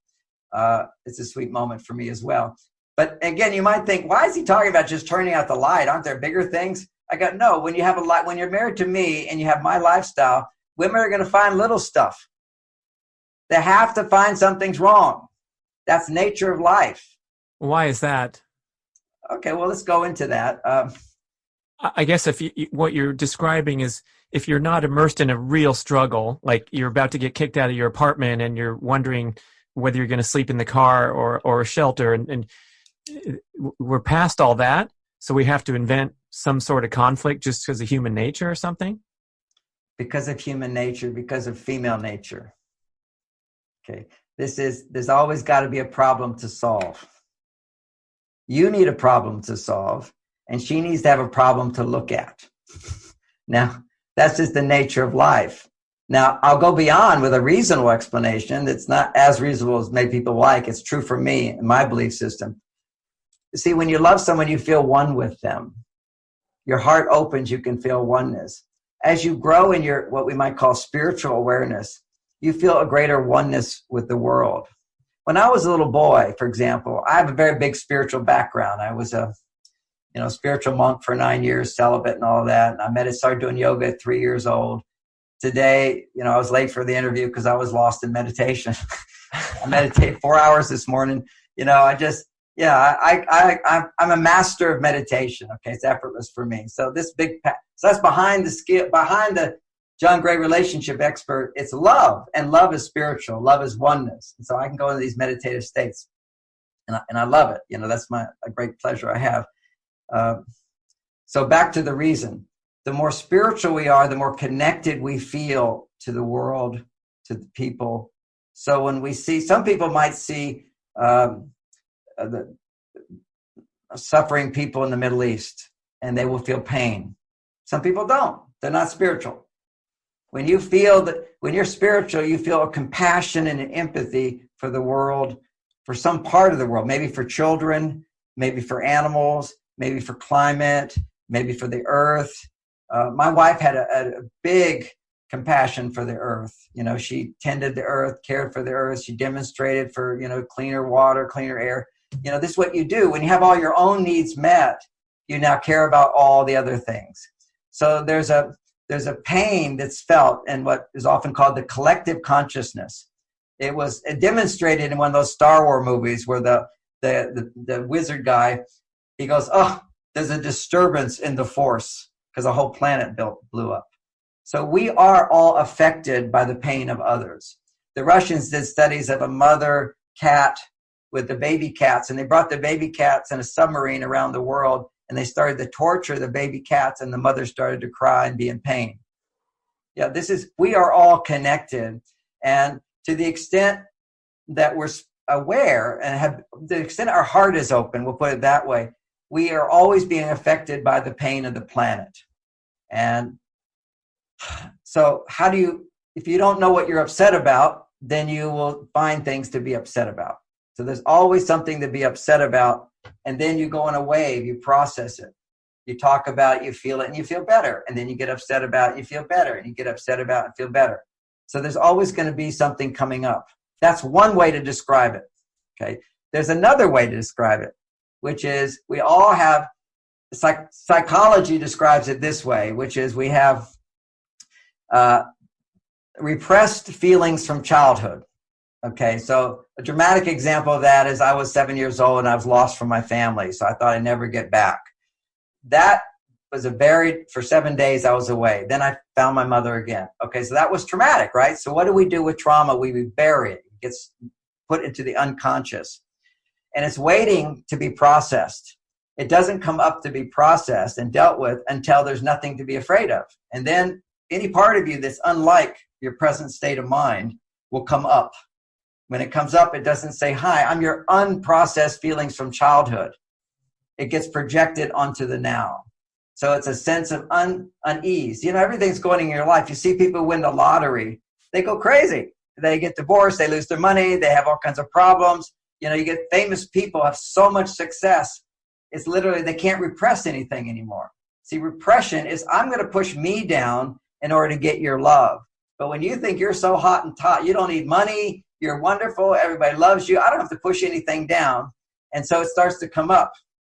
It's a sweet moment for me as well. But again, you might think, why is he talking about just turning out the light? Aren't there bigger things? I go, no, when you have a light, when you're married to me and you have my lifestyle, women are going to find little stuff. They have to find something's wrong. That's nature of life. Why is that? Okay, well, let's go into that. I guess what you're describing is, if you're not immersed in a real struggle, like you're about to get kicked out of your apartment and you're wondering whether you're going to sleep in the car or a shelter, and we're past all that, so we have to invent some sort of conflict just because of human nature or something? Because of human nature, because of female nature. Okay, there's always got to be a problem to solve. You need a problem to solve, and she needs to have a problem to look at. Now, that's just the nature of life. Now, I'll go beyond with a reasonable explanation that's not as reasonable as many people like. It's true for me and my belief system. See, when you love someone, you feel one with them. Your heart opens, you can feel oneness. As you grow in your, what we might call spiritual awareness, you feel a greater oneness with the world. When I was a little boy, for example, I have a very big spiritual background. I was a spiritual monk for 9 years, celibate and all that. And I started doing yoga at 3 years old. Today, I was late for the interview because I was lost in meditation. I meditated 4 hours this morning. I'm a master of meditation. Okay, it's effortless for me. So that's behind the John Gray relationship expert. It's love, and love is spiritual. Love is oneness, and so I can go into these meditative states, and I love it. That's a great pleasure I have. So back to the reason. The more spiritual we are, the more connected we feel to the world, to the people. So when we see, some people might see the suffering people in the Middle East, and they will feel pain. Some people don't. They're not spiritual. When you're spiritual, you feel a compassion and an empathy for the world, for some part of the world, maybe for children, maybe for animals, maybe for climate, maybe for the earth. My wife had a big compassion for the earth. She tended the earth, cared for the earth. She demonstrated for, cleaner water, cleaner air. This is what you do. When you have all your own needs met, you now care about all the other things. So there's a pain that's felt in what is often called the collective consciousness. It was demonstrated in one of those Star Wars movies where the wizard guy, he goes, oh, there's a disturbance in the force because the whole planet blew up. So we are all affected by the pain of others. The Russians did studies of a mother cat with the baby cats, and they brought the baby cats in a submarine around the world, and they started to torture the baby cats, and the mother started to cry and be in pain. Yeah, we are all connected. And to the extent that we're aware and the extent our heart is open, we'll put it that way, we are always being affected by the pain of the planet. And so if you don't know what you're upset about, then you will find things to be upset about. So there's always something to be upset about. And then you go on a wave, you process it. You talk about it, you feel it, and you feel better. And then you get upset about it, you feel better. And you get upset about it and feel better. So there's always going to be something coming up. That's one way to describe it. Okay. There's another way to describe it, which is we all have, psychology describes it this way, which is we have repressed feelings from childhood. Okay, so a dramatic example of that is I was 7 years old and I was lost from my family, so I thought I'd never get back. That was for 7 days I was away. Then I found my mother again. Okay, so that was traumatic, right? So what do we do with trauma? We bury it. It gets put into the unconscious. And it's waiting to be processed. It doesn't come up to be processed and dealt with until there's nothing to be afraid of. And then any part of you that's unlike your present state of mind, will come up. When it comes up, it doesn't say, hi, I'm your unprocessed feelings from childhood. It gets projected onto the now. So it's a sense of unease. Everything's going in your life. You see people win the lottery. They go crazy. They get divorced. They lose their money. They have all kinds of problems. You get famous people have so much success. It's literally, they can't repress anything anymore. See, repression is, I'm going to push me down in order to get your love. But when you think you're so hot and taut, you don't need money, you're wonderful, everybody loves you, I don't have to push anything down. And so it starts to come up.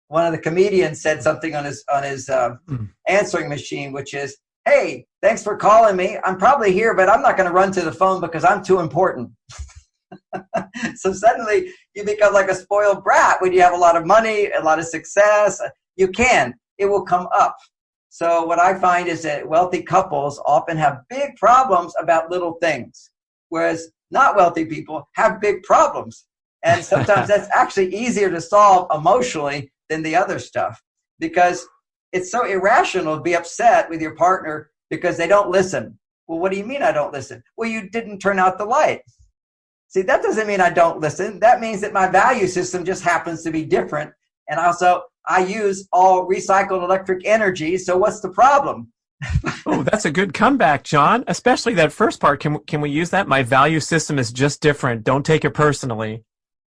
One of the comedians said something on his answering machine, which is, hey, thanks for calling me. I'm probably here, but I'm not going to run to the phone because I'm too important. So suddenly you become like a spoiled brat when you have a lot of money, a lot of success. It will come up. So what I find is that wealthy couples often have big problems about little things, whereas not wealthy people have big problems. And sometimes that's actually easier to solve emotionally than the other stuff, because it's so irrational to be upset with your partner because they don't listen. Well, what do you mean I don't listen? Well, you didn't turn out the light. See, that doesn't mean I don't listen. That means that my value system just happens to be different. And also, I use all recycled electric energy. So what's the problem? Oh, that's a good comeback, John. Especially that first part. Can we use that? My value system is just different. Don't take it personally.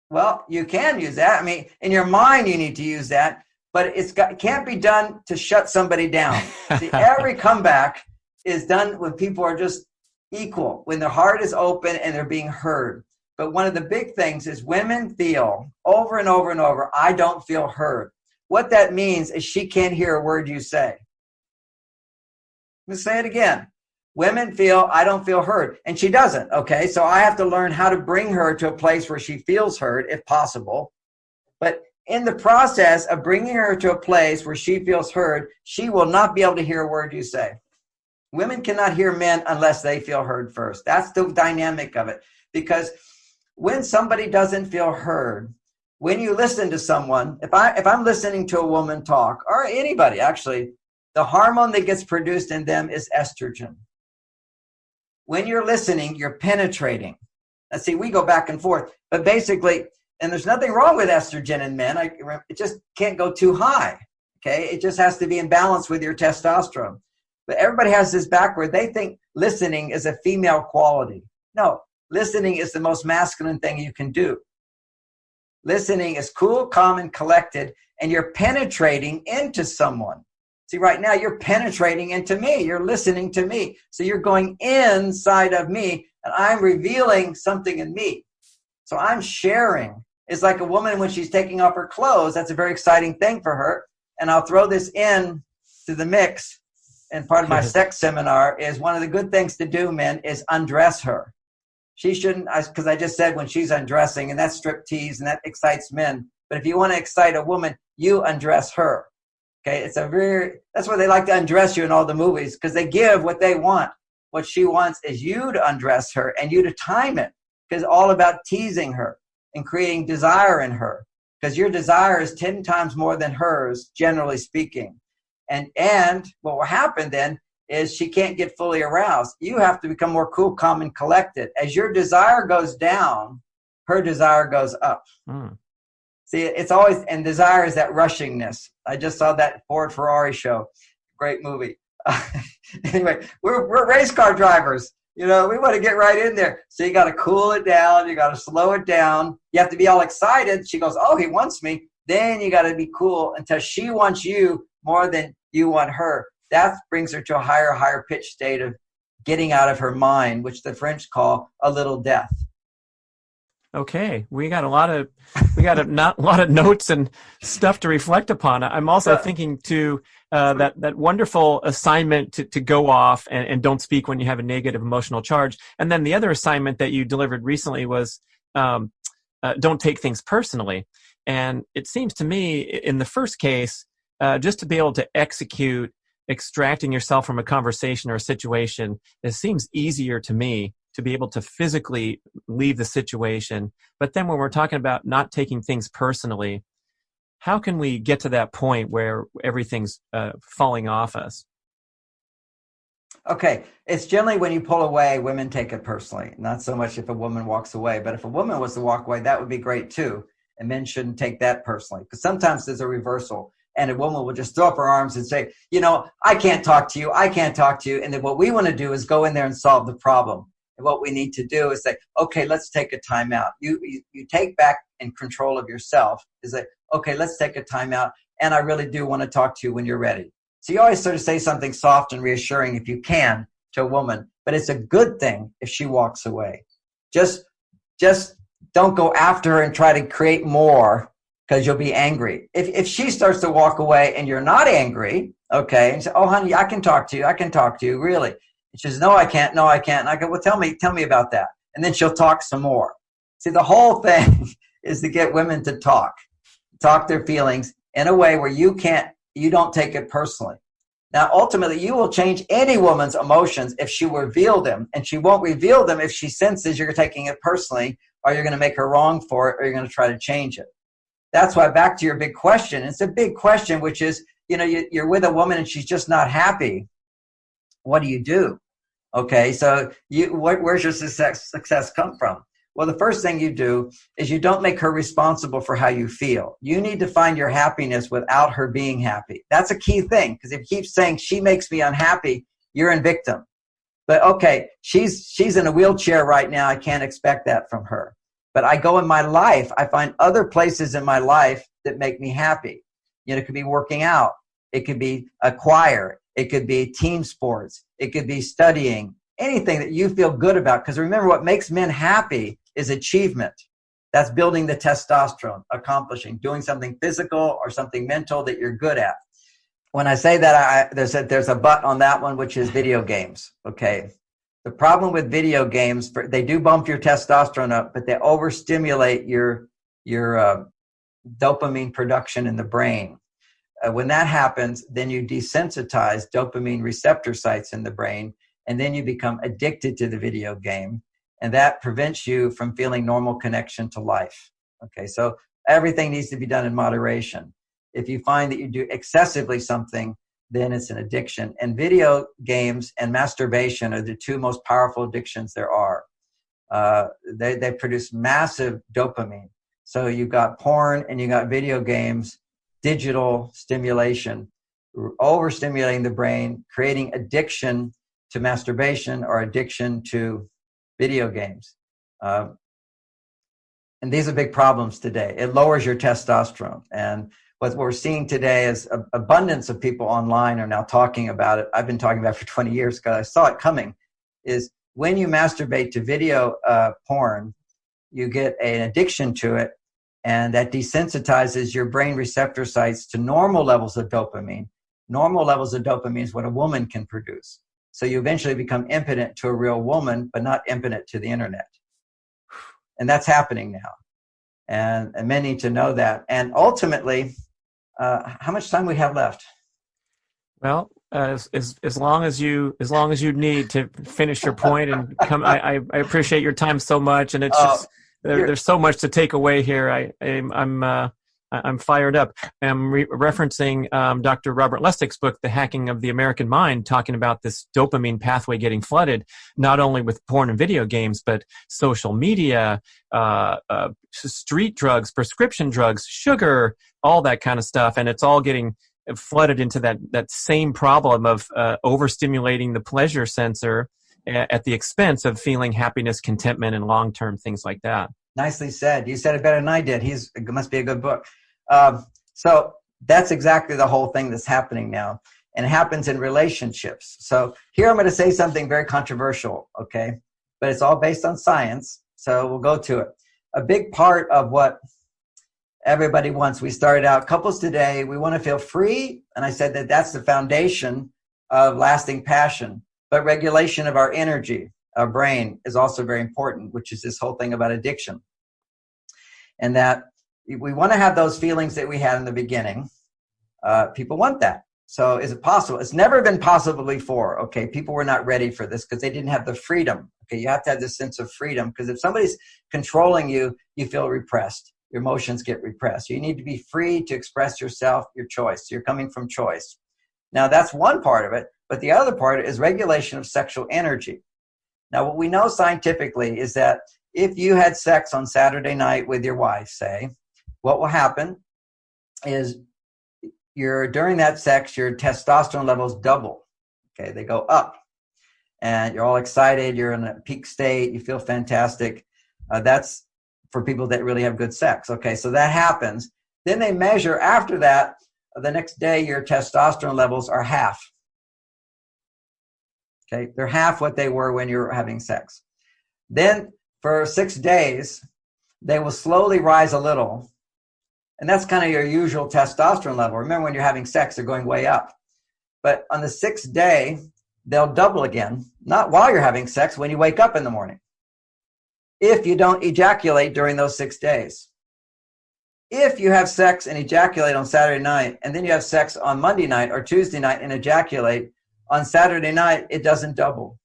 Well, you can use that. I mean, in your mind, you need to use that. But it can't be done to shut somebody down. See, every comeback is done when people are just equal, when their heart is open and they're being heard. But one of the big things is women feel over and over and over, I don't feel heard. What that means is she can't hear a word you say. Let me say it again. Women feel, I don't feel heard. And she doesn't, okay? So I have to learn how to bring her to a place where she feels heard, if possible. But in the process of bringing her to a place where she feels heard, she will not be able to hear a word you say. Women cannot hear men unless they feel heard first. That's the dynamic of it. Because when somebody doesn't feel heard, when you listen to someone, if I'm listening to a woman talk, or anybody actually, the hormone that gets produced in them is estrogen. When you're listening, you're penetrating. Let's see, we go back and forth. But basically, and there's nothing wrong with estrogen in men. It just can't go too high. Okay, it just has to be in balance with your testosterone. But everybody has this backward. They think listening is a female quality. No, listening is the most masculine thing you can do. Listening is cool, calm, and collected, and you're penetrating into someone. See, right now you're penetrating into me. You're listening to me. So you're going inside of me, and I'm revealing something in me. So I'm sharing. It's like a woman when she's taking off her clothes. That's a very exciting thing for her. And I'll throw this in to the mix. And part of my sex seminar is one of the good things to do, men, is undress her. She shouldn't, because I just said when she's undressing, and that's striptease, and that excites men. But if you want to excite a woman, you undress her. Okay, that's why they like to undress you in all the movies, because they give what they want. What she wants is you to undress her and you to time it, because it's all about teasing her and creating desire in her, because your desire is 10 times more than hers, generally speaking. And what will happen then is she can't get fully aroused. You have to become more cool, calm, and collected. As your desire goes down, her desire goes up. Mm. See, it's always, and desire is that rushingness. I just saw that Ford Ferrari show. Great movie. Anyway, we're race car drivers. We want to get right in there. So you got to cool it down. You got to slow it down. You have to be all excited. She goes, oh, he wants me. Then you got to be cool until she wants you more than you want her. That brings her to a higher pitch state of getting out of her mind, which the French call a little death. Okay, we got a lot of notes and stuff to reflect upon. I'm also thinking to that wonderful assignment to go off and don't speak when you have a negative emotional charge. And then the other assignment that you delivered recently was don't take things personally. And it seems to me in the first case, just to be able to execute extracting yourself from a conversation or a situation, it seems easier to me to be able to physically leave the situation. But then when we're talking about not taking things personally, how can we get to that point where everything's falling off us? Okay, it's generally when you pull away, women take it personally. Not so much if a woman walks away, but if a woman was to walk away, that would be great too. And men shouldn't take that personally, because sometimes there's a reversal, and a woman will just throw up her arms and say, I can't talk to you, I can't talk to you. And then what we want to do is go in there and solve the problem. And what we need to do is say, okay, let's take a time out. You take back in control of yourself. Is like, okay, let's take a time out, and I really do want to talk to you when you're ready. So you always sort of say something soft and reassuring if you can to a woman, but it's a good thing if she walks away. Just don't go after her and try to create more, because you'll be angry. If she starts to walk away and you're not angry, okay, and you say, oh, honey, I can talk to you, really. And she says, no, I can't. And I go, well, tell me about that. And then she'll talk some more. See, the whole thing is to get women to talk their feelings in a way where you don't take it personally. Now, ultimately, you will change any woman's emotions if she reveal them, and she won't reveal them if she senses you're taking it personally, or you're going to make her wrong for it, or you're going to try to change it. That's why, back to your big question, it's a big question, which is, you're with a woman and she's just not happy. What do you do? Okay, so where's your success come from? Well, the first thing you do is you don't make her responsible for how you feel. You need to find your happiness without her being happy. That's a key thing, because if you keep saying she makes me unhappy, you're in victim. But okay, she's in a wheelchair right now. I can't expect that from her. But I go in my life, I find other places in my life that make me happy. It could be working out. It could be a choir. It could be team sports. It could be studying. Anything that you feel good about. Because remember, what makes men happy is achievement. That's building the testosterone, accomplishing, doing something physical or something mental that you're good at. When I say that, there's a but on that one, which is video games. Okay. The problem with video games, they do bump your testosterone up, but they overstimulate your dopamine production in the brain. When that happens, then you desensitize dopamine receptor sites in the brain, and then you become addicted to the video game. And that prevents you from feeling normal connection to life. Okay, so everything needs to be done in moderation. If you find that you do excessively something, then it's an addiction. And video games and masturbation are the two most powerful addictions there are. They produce massive dopamine. So you've got porn and you got video games, digital stimulation, overstimulating the brain, creating addiction to masturbation or addiction to video games. And these are big problems today. It lowers your testosterone. And what we're seeing today is an abundance of people online are now talking about it. I've been talking about it for 20 years because I saw it coming, is when you masturbate to video porn, you get an addiction to it, and that desensitizes your brain receptor sites to normal levels of dopamine. Normal levels of dopamine is what a woman can produce. So you eventually become impotent to a real woman, but not impotent to the internet. And that's happening now. And men need to know that. And ultimately, how much time we have left? Well, as long as you need to finish your point and come, I appreciate your time so much, and it's just there's so much to take away here. I'm fired up. I'm referencing Dr. Robert Lustig's book, The Hacking of the American Mind, talking about this dopamine pathway getting flooded, not only with porn and video games, but social media, street drugs, prescription drugs, sugar, all that kind of stuff. And it's all getting flooded into that same problem of overstimulating the pleasure sensor at the expense of feeling happiness, contentment, and long-term things like that. Nicely said. You said it better than I did. It must be a good book. So that's exactly the whole thing that's happening now. And it happens in relationships. So here I'm going to say something very controversial, okay? But it's all based on science. So we'll go to it. A big part of what everybody wants, we started out, couples today, we want to feel free. And I said that that's the foundation of lasting passion. But regulation of our energy, our brain, is also very important, which is this whole thing about addiction. And that we want to have those feelings that we had in the beginning. People want that. So is it possible? It's never been possible before. Okay, people were not ready for this because they didn't have the freedom. Okay, you have to have this sense of freedom, because if somebody's controlling you, you feel repressed. Your emotions get repressed. You need to be free to express yourself, your choice. You're coming from choice. Now, that's one part of it, but the other part is regulation of sexual energy. Now, what we know scientifically is that if you had sex on Saturday night with your wife, say, what will happen is during that sex, your testosterone levels double. Okay, they go up. And you're all excited, you're in a peak state, you feel fantastic. That's for people that really have good sex. Okay, so that happens. Then they measure after that, the next day, your testosterone levels are half. Okay, they're half what they were when you were having sex. Then for 6 days, they will slowly rise a little. And that's kind of your usual testosterone level. Remember, when you're having sex, they're going way up. But on the 6th day, they'll double again, not while you're having sex, when you wake up in the morning, if you don't ejaculate during those 6 days. If you have sex and ejaculate on Saturday night, and then you have sex on Monday night or Tuesday night and ejaculate, on Saturday night, it doesn't double.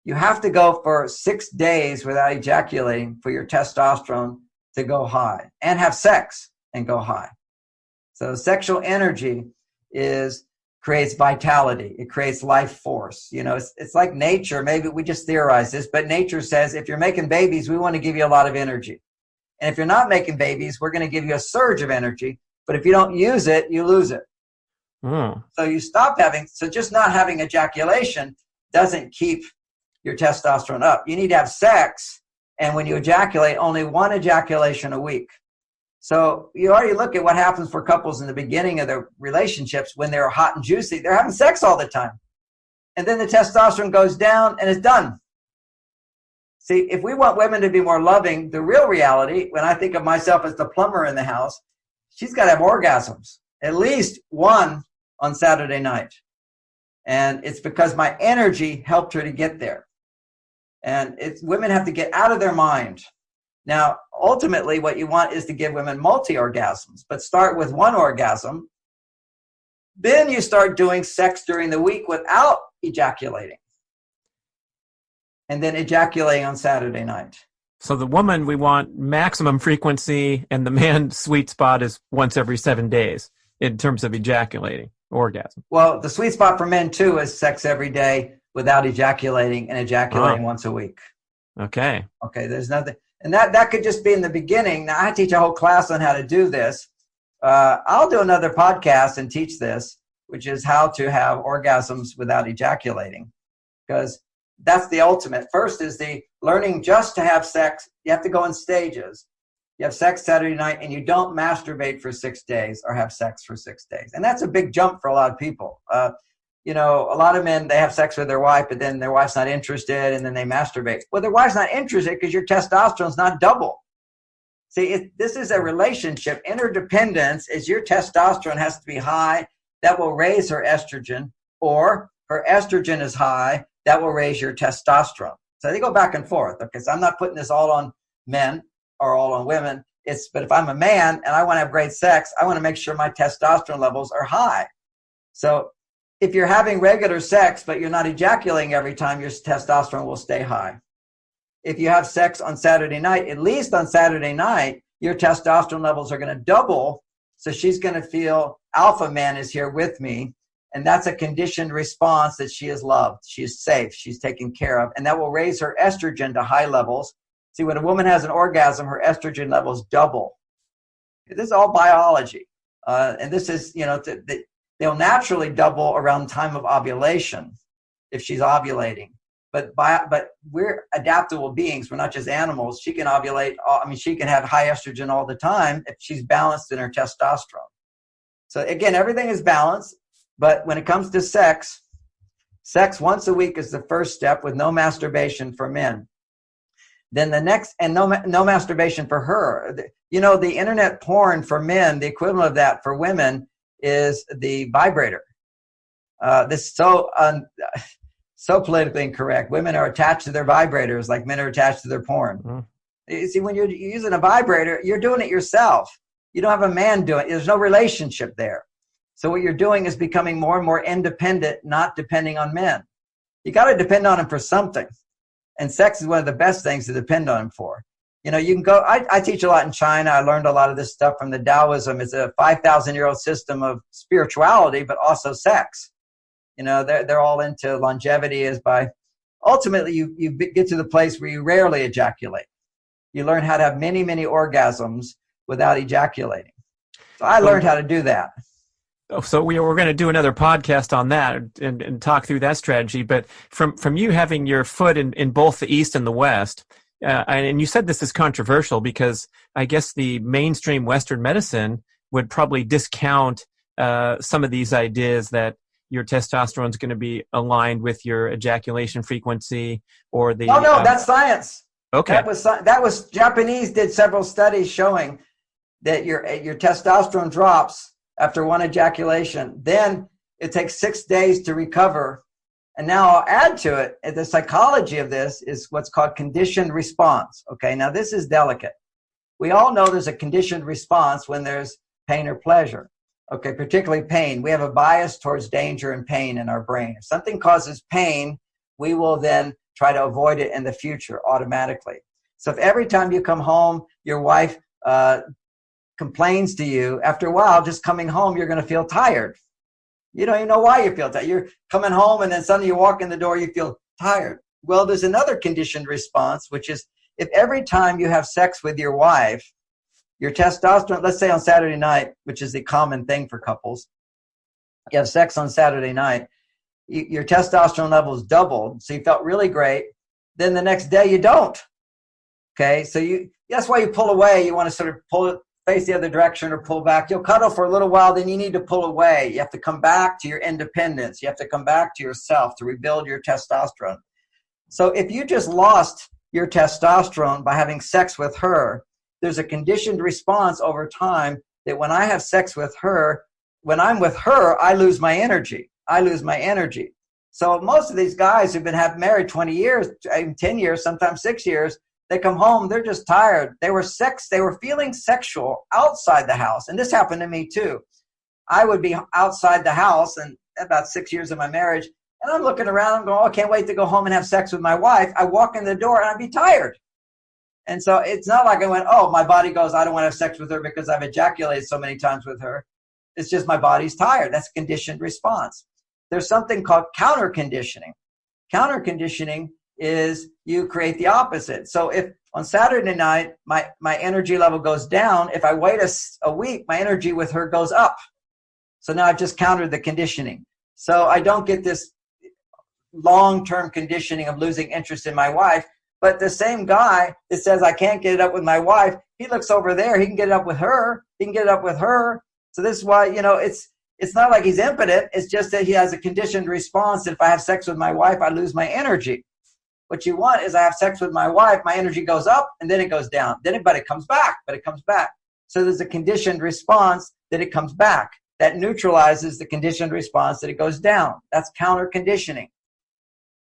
You have to go for 6 days without ejaculating for your testosterone to go high, and have sex and go high. So sexual energy creates vitality. It creates life force. You know, it's like nature. Maybe we just theorize this, but nature says if you're making babies, we want to give you a lot of energy. And if you're not making babies, we're going to give you a surge of energy. But if you don't use it, you lose it. So you stop so just not having ejaculation doesn't keep your testosterone up. You need to have sex. And when you ejaculate, only 1 ejaculation a week. So you already look at what happens for couples in the beginning of their relationships when they're hot and juicy. They're having sex all the time. And then the testosterone goes down and it's done. See, if we want women to be more loving, the real reality, when I think of myself as the plumber in the house, she's got to have orgasms, at least 1 on Saturday night. And it's because my energy helped her to get there. And women have to get out of their mind. Now, ultimately, what you want is to give women multi-orgasms, but start with 1 orgasm. Then you start doing sex during the week without ejaculating. And then ejaculating on Saturday night. So the woman, we want maximum frequency, and the man sweet spot is once every 7 days in terms of ejaculating, orgasm. Well, the sweet spot for men, too, is sex every day without ejaculating, and ejaculating once a week. Okay, there's nothing. And that could just be in the beginning. Now, I teach a whole class on how to do this. I'll do another podcast and teach this, which is how to have orgasms without ejaculating, because that's the ultimate. First is the learning just to have sex. You have to go in stages. You have sex Saturday night, and you don't masturbate for 6 days or have sex for 6 days. And that's a big jump for a lot of people. You know, a lot of men, they have sex with their wife, but then their wife's not interested, and then they masturbate. Well, their wife's not interested because your testosterone's not double. See, this is a relationship. Interdependence is your testosterone has to be high. That will raise her estrogen, or her estrogen is high. That will raise your testosterone. So they go back and forth. Okay, so I'm not putting this all on men or all on women. But if I'm a man and I want to have great sex, I want to make sure my testosterone levels are high. So if you're having regular sex, but you're not ejaculating every time, your testosterone will stay high. If you have sex on Saturday night, at least on Saturday night, your testosterone levels are going to double. So she's going to feel alpha man is here with me. And that's a conditioned response that she is loved. She is safe. She's taken care of. And that will raise her estrogen to high levels. See, when a woman has an orgasm, her estrogen levels double. This is all biology. And this is, you know, they'll naturally double around time of ovulation if she's ovulating. But we're adaptable beings. We're not just animals. She can ovulate. She can have high estrogen all the time if she's balanced in her testosterone. So again, everything is balanced. But when it comes to sex once a week is the first step with no masturbation for men. Then the next, and no masturbation for her. You know, the internet porn for men, the equivalent of that for women is the vibrator. This is so politically incorrect. Women are attached to their vibrators like men are attached to their porn. Mm. You see, when you're using a vibrator, you're doing it yourself. You don't have a man doing it. There's no relationship there. So what you're doing is becoming more and more independent, not depending on men. You got to depend on them for something. And sex is one of the best things to depend on them for. You can go, I teach a lot in China. I learned a lot of this stuff from the Taoism. It's a 5,000-year-old system of spirituality, but also sex. They're all into longevity is by, ultimately, you get to the place where you rarely ejaculate. You learn how to have many, many orgasms without ejaculating. So I learned how to do that. So we're going to do another podcast on that and talk through that strategy. But from you having your foot in both the East and the West, and you said this is controversial because I guess the mainstream Western medicine would probably discount some of these ideas that your testosterone is going to be aligned with your ejaculation frequency or the. Oh no, that's science. Okay, that was Japanese did several studies showing that your testosterone drops after one ejaculation. Then it takes 6 days to recover. And now I'll add to it, the psychology of this is what's called conditioned response. Okay, now this is delicate. We all know there's a conditioned response when there's pain or pleasure. Okay, particularly pain. We have a bias towards danger and pain in our brain. If something causes pain, we will then try to avoid it in the future automatically. So if every time you come home, your wife complains to you, after a while, just coming home, you're going to feel tired. You don't even know why you feel tired. You're coming home and then suddenly you walk in the door, you feel tired. Well, there's another conditioned response, which is if every time you have sex with your wife, your testosterone, let's say on Saturday night, which is the common thing for couples, you have sex on Saturday night, your testosterone levels doubled, so you felt really great. Then the next day you don't. Okay, so that's why you pull away. You want to sort of pull it, face the other direction or pull back. You'll cuddle for a little while, then you need to pull away. You have to come back to your independence. You have to come back to yourself to rebuild your testosterone. So if you just lost your testosterone by having sex with her, there's a conditioned response over time that when I have sex with her, when I'm with her, I lose my energy. I lose my energy. So most of these guys who've been married 20 years, 10 years, sometimes 6 years, they come home, they're just tired. They were feeling sexual outside the house. And this happened to me too. I would be outside the house and about 6 years of my marriage, and I'm looking around, I'm going, oh, I can't wait to go home and have sex with my wife. I walk in the door and I'd be tired. And so it's not like I went, oh, my body goes, I don't want to have sex with her because I've ejaculated so many times with her. It's just my body's tired. That's a conditioned response. There's something called counter conditioning. Counter conditioning is you create the opposite. So if on Saturday night, my energy level goes down, if I wait a week, my energy with her goes up. So now I've just countered the conditioning. So I don't get this long-term conditioning of losing interest in my wife. But the same guy that says I can't get it up with my wife, he looks over there, he can get it up with her. He can get it up with her. So this is why, it's not like he's impotent. It's just that he has a conditioned response that if I have sex with my wife, I lose my energy. What you want is I have sex with my wife, my energy goes up, and then it goes down. But it comes back. So there's a conditioned response that it comes back. That neutralizes the conditioned response that it goes down. That's counter conditioning.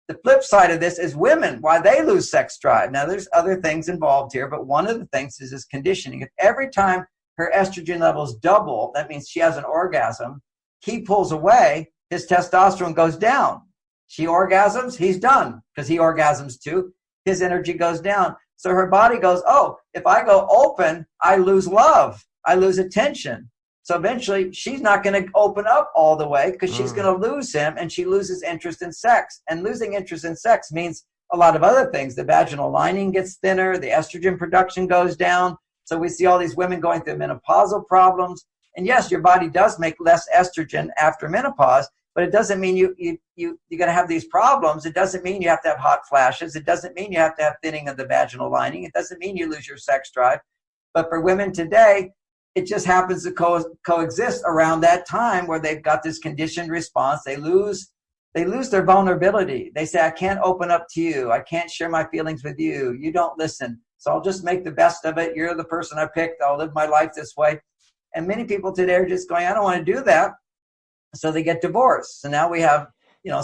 The flip side of this is women, why they lose sex drive. Now, there's other things involved here, but one of the things is this conditioning. If every time her estrogen levels double, that means she has an orgasm, he pulls away, his testosterone goes down. She orgasms, he's done because he orgasms too. His energy goes down. So her body goes, oh, if I go open, I lose love. I lose attention. So eventually she's not going to open up all the way because she's going to lose him and she loses interest in sex. And losing interest in sex means a lot of other things. The vaginal lining gets thinner. The estrogen production goes down. So we see all these women going through menopausal problems. And yes, your body does make less estrogen after menopause. But it doesn't mean you're going to have these problems. It doesn't mean you have to have hot flashes. It doesn't mean you have to have thinning of the vaginal lining. It doesn't mean you lose your sex drive. But for women today, it just happens to coexist around that time where they've got this conditioned response. They lose their vulnerability. They say, I can't open up to you. I can't share my feelings with you. You don't listen. So I'll just make the best of it. You're the person I picked. I'll live my life this way. And many people today are just going, I don't want to do that. So they get divorced. So now we have,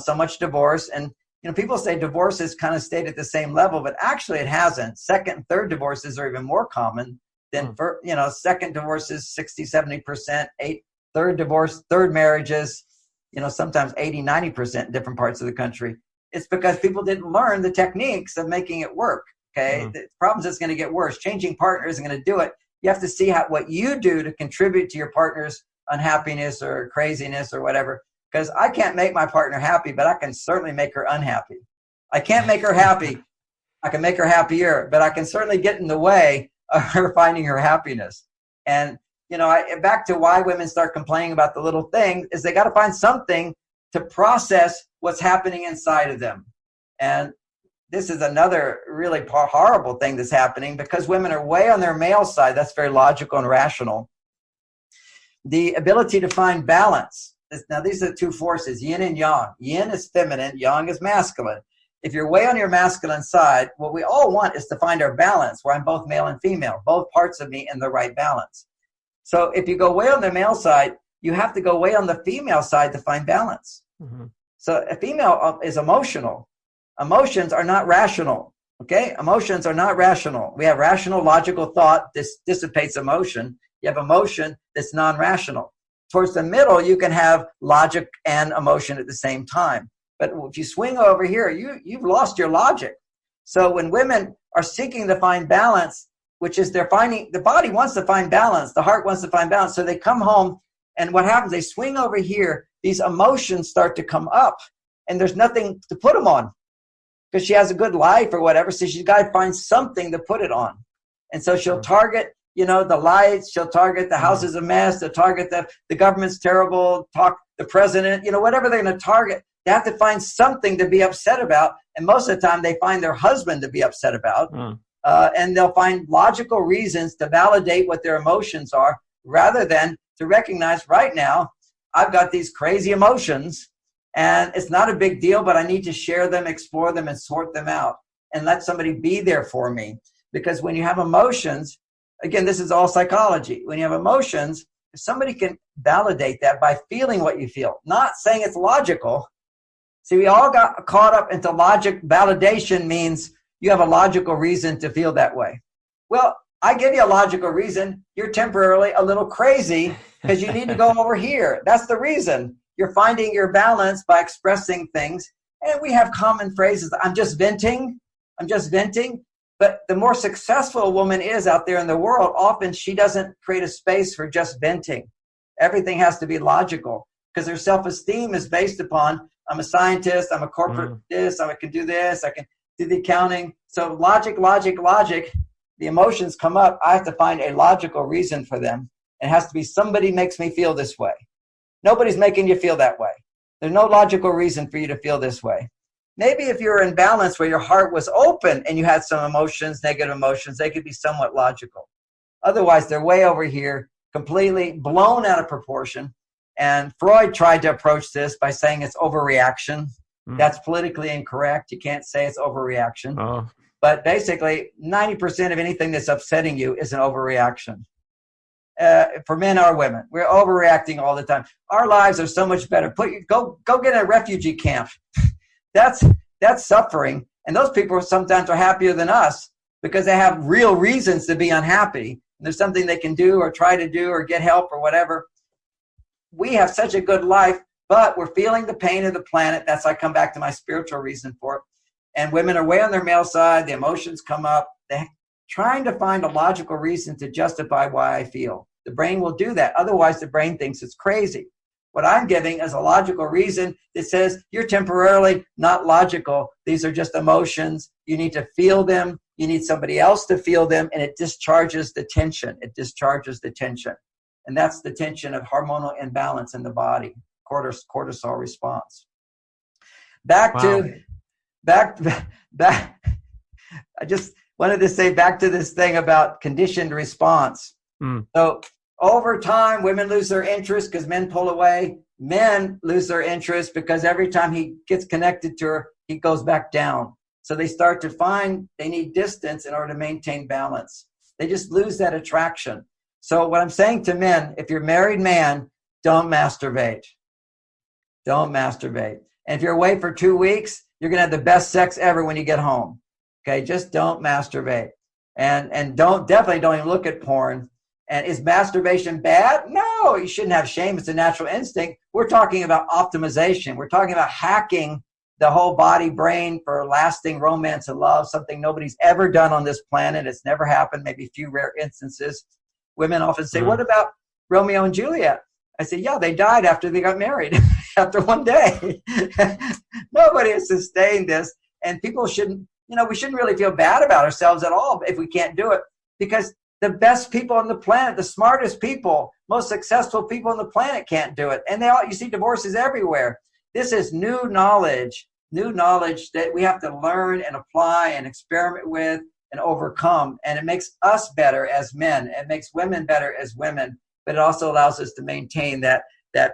so much divorce. And, people say divorce has kind of stayed at the same level, but actually it hasn't. Second and third divorces are even more common than, second divorces, 60, 70%, third marriages, sometimes 80, 90% in different parts of the country. It's because people didn't learn the techniques of making it work. Okay. The problem is it's going to get worse. Changing partner isn't going to do it. You have to see what you do to contribute to your partner's unhappiness or craziness or whatever. Because I can't make my partner happy, but I can certainly make her unhappy. I can't make her happy. I can make her happier, but I can certainly get in the way of her finding her happiness. And, back to why women start complaining about the little thing is they got to find something to process what's happening inside of them. And this is another really horrible thing that's happening because women are way on their male side. That's very logical and rational. The ability to find balance. Now, these are the two forces, yin and yang. Yin is feminine, yang is masculine. If you're way on your masculine side, what we all want is to find our balance, where I'm both male and female, both parts of me in the right balance. So if you go way on the male side, you have to go way on the female side to find balance. Mm-hmm. So a female is emotional. Emotions are not rational, okay? Emotions are not rational. We have rational, logical thought. This dissipates emotion. You have emotion that's non-rational. Towards the middle, you can have logic and emotion at the same time. But if you swing over here, you've lost your logic. So when women are seeking to find balance, which is they're finding, the body wants to find balance, the heart wants to find balance. So they come home, and what happens? They swing over here. These emotions start to come up, and there's nothing to put them on because she has a good life or whatever. So she's got to find something to put it on. And so she'll target, the lights. She'll target the house is a mess. They'll target the government's terrible. The president. Whatever they're going to target. They have to find something to be upset about. And most of the time they find their husband to be upset about. And they'll find logical reasons to validate what their emotions are rather than to recognize right now, I've got these crazy emotions and it's not a big deal, but I need to share them, explore them, and sort them out and let somebody be there for me. Because when you have emotions, again, this is all psychology. When you have emotions, if somebody can validate that by feeling what you feel, not saying it's logical. See, we all got caught up into logic. Validation means you have a logical reason to feel that way. Well, I give you a logical reason. You're temporarily a little crazy because you need to go over here. That's the reason. You're finding your balance by expressing things. And we have common phrases. I'm just venting. I'm just venting. But the more successful a woman is out there in the world, often she doesn't create a space for just venting. Everything has to be logical because her self-esteem is based upon I'm a scientist, I'm a corporate this, I can do this, I can do the accounting. So logic, the emotions come up. I have to find a logical reason for them. It has to be somebody makes me feel this way. Nobody's making you feel that way. There's no logical reason for you to feel this way. Maybe if you're in balance where your heart was open and you had some emotions, negative emotions, they could be somewhat logical. Otherwise, they're way over here, completely blown out of proportion. And Freud tried to approach this by saying it's overreaction. That's politically incorrect. You can't say it's overreaction. But basically, 90% of anything that's upsetting you is an overreaction. For men or women, we're overreacting all the time. Our lives are so much better. Go get a refugee camp. That's suffering. And those people sometimes are happier than us because they have real reasons to be unhappy. There's something they can do or try to do or get help or whatever. We have such a good life, but we're feeling the pain of the planet. That's why I come back to my spiritual reason for it. And women are way on their male side. The emotions come up. They're trying to find a logical reason to justify why I feel. The brain will do that. Otherwise, the brain thinks it's crazy. What I'm giving is a logical reason that says you're temporarily not logical. These are just emotions. You need to feel them. You need somebody else to feel them, and it discharges the tension. It discharges the tension. And that's the tension of hormonal imbalance in the body, cortisol response. Back. I just wanted to say back to this thing about conditioned response. So over time, women lose their interest because men pull away. Men lose their interest because every time he gets connected to her, he goes back down. So they start to find they need distance in order to maintain balance. They just lose that attraction. So what I'm saying to men, if you're a married man, don't masturbate. Don't masturbate. And if you're away for 2 weeks, you're going to have the best sex ever when you get home. Okay, just don't masturbate. And definitely don't even look at porn. And is masturbation bad? No, you shouldn't have shame. It's a natural instinct. We're talking about optimization. We're talking about hacking the whole body brain for lasting romance and love, something nobody's ever done on this planet. It's never happened, maybe a few rare instances. Women often say, what about Romeo and Juliet? I say, yeah, they died after they got married, after one day. Nobody has sustained this. And people shouldn't, we shouldn't really feel bad about ourselves at all if we can't do it, because the best people on the planet, the smartest people, most successful people on the planet can't do it. And you see divorces everywhere. This is new knowledge that we have to learn and apply and experiment with and overcome. And it makes us better as men. It makes women better as women, but it also allows us to maintain that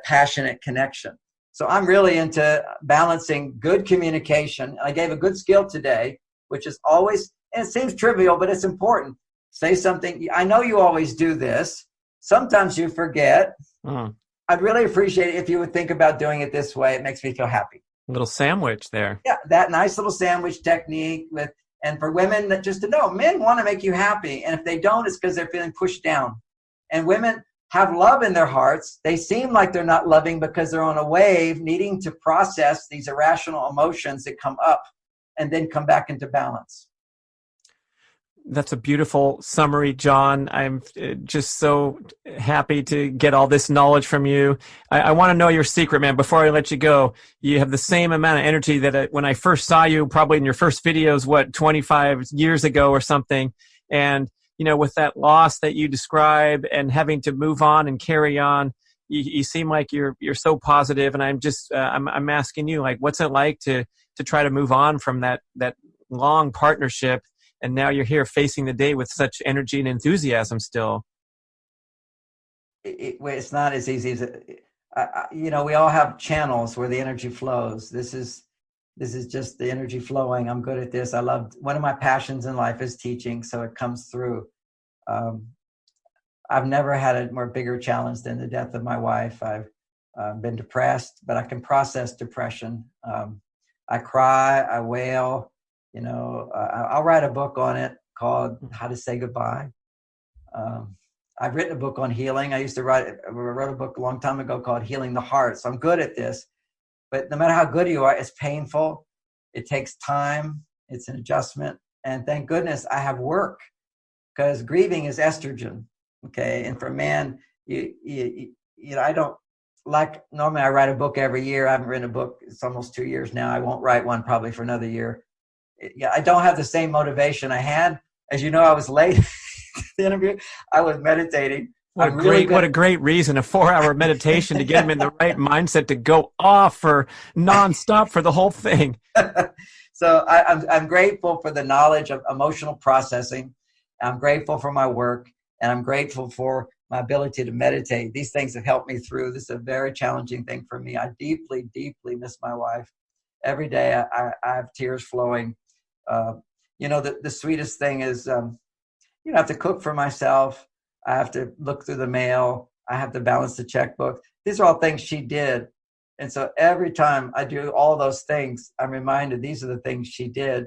passionate connection. So I'm really into balancing good communication. I gave a good skill today, which is always, and it seems trivial, but it's important. Say something. I know you always do this. Sometimes you forget. I'd really appreciate it if you would think about doing it this way. It makes me feel happy. A little sandwich there. Yeah, that nice little sandwich technique and for women, that just to know, men want to make you happy. And if they don't, it's because they're feeling pushed down. And women have love in their hearts. They seem like they're not loving because they're on a wave, needing to process these irrational emotions that come up and then come back into balance. That's a beautiful summary, John. I'm just so happy to get all this knowledge from you. I want to know your secret, man. Before I let you go, you have the same amount of energy that when I first saw you, probably in your first videos, 25 years ago or something. And, with that loss that you describe and having to move on and carry on, you seem like you're so positive. And I'm just, I'm asking you, like, what's it like to try to move on from that long partnership? And now you're here facing the day with such energy and enthusiasm still. It's not as easy as we all have channels where the energy flows. This is just the energy flowing. I'm good at this. One of my passions in life is teaching, so it comes through. I've never had a more bigger challenge than the death of my wife. I've been depressed, but I can process depression. I cry, I wail. I'll write a book on it called How to Say Goodbye. I've written a book on healing. I wrote a book a long time ago called Healing the Heart. So I'm good at this, but no matter how good you are, it's painful. It takes time. It's an adjustment. And thank goodness I have work, because grieving is estrogen. Okay. And for a man, I don't normally I write a book every year. I haven't written a book. It's almost 2 years now. I won't write one probably for another year. I don't have the same motivation I had. As you know, I was late to the interview. I was meditating. What a great reason, a 4-hour meditation to get him in the right mindset to go off for nonstop for the whole thing. So I'm grateful for the knowledge of emotional processing. I'm grateful for my work, and I'm grateful for my ability to meditate. These things have helped me through. This is a very challenging thing for me. I deeply, deeply miss my wife. Every day I have tears flowing. The sweetest thing is, I have to cook for myself. I have to look through the mail. I have to balance the checkbook. These are all things she did. And so every time I do all those things, I'm reminded these are the things she did.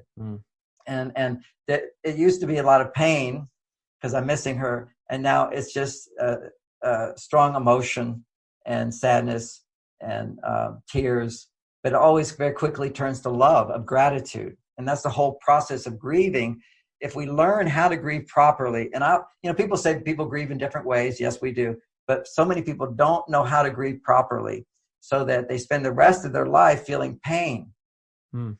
And that it used to be a lot of pain because I'm missing her. And now it's just strong emotion and sadness and tears. But it always very quickly turns to love, of gratitude. And that's the whole process of grieving. If we learn how to grieve properly, and people say people grieve in different ways. Yes, we do. But so many people don't know how to grieve properly, so that they spend the rest of their life feeling pain.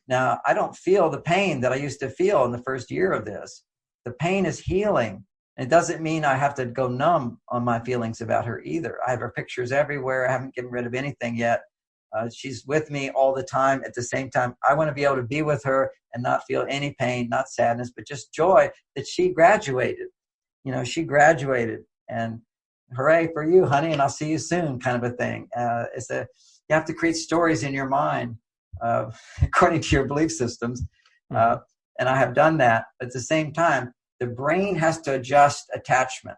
Now, I don't feel the pain that I used to feel in the first year of this. The pain is healing. And it doesn't mean I have to go numb on my feelings about her either. I have her pictures everywhere. I haven't gotten rid of anything yet. She's with me all the time. At the same time, I want to be able to be with her and not feel any pain, not sadness, but just joy that she graduated. She graduated, and hooray for you, honey, and I'll see you soon kind of a thing. You have to create stories in your mind according to your belief systems. And I have done that. At the same time, the brain has to adjust attachment.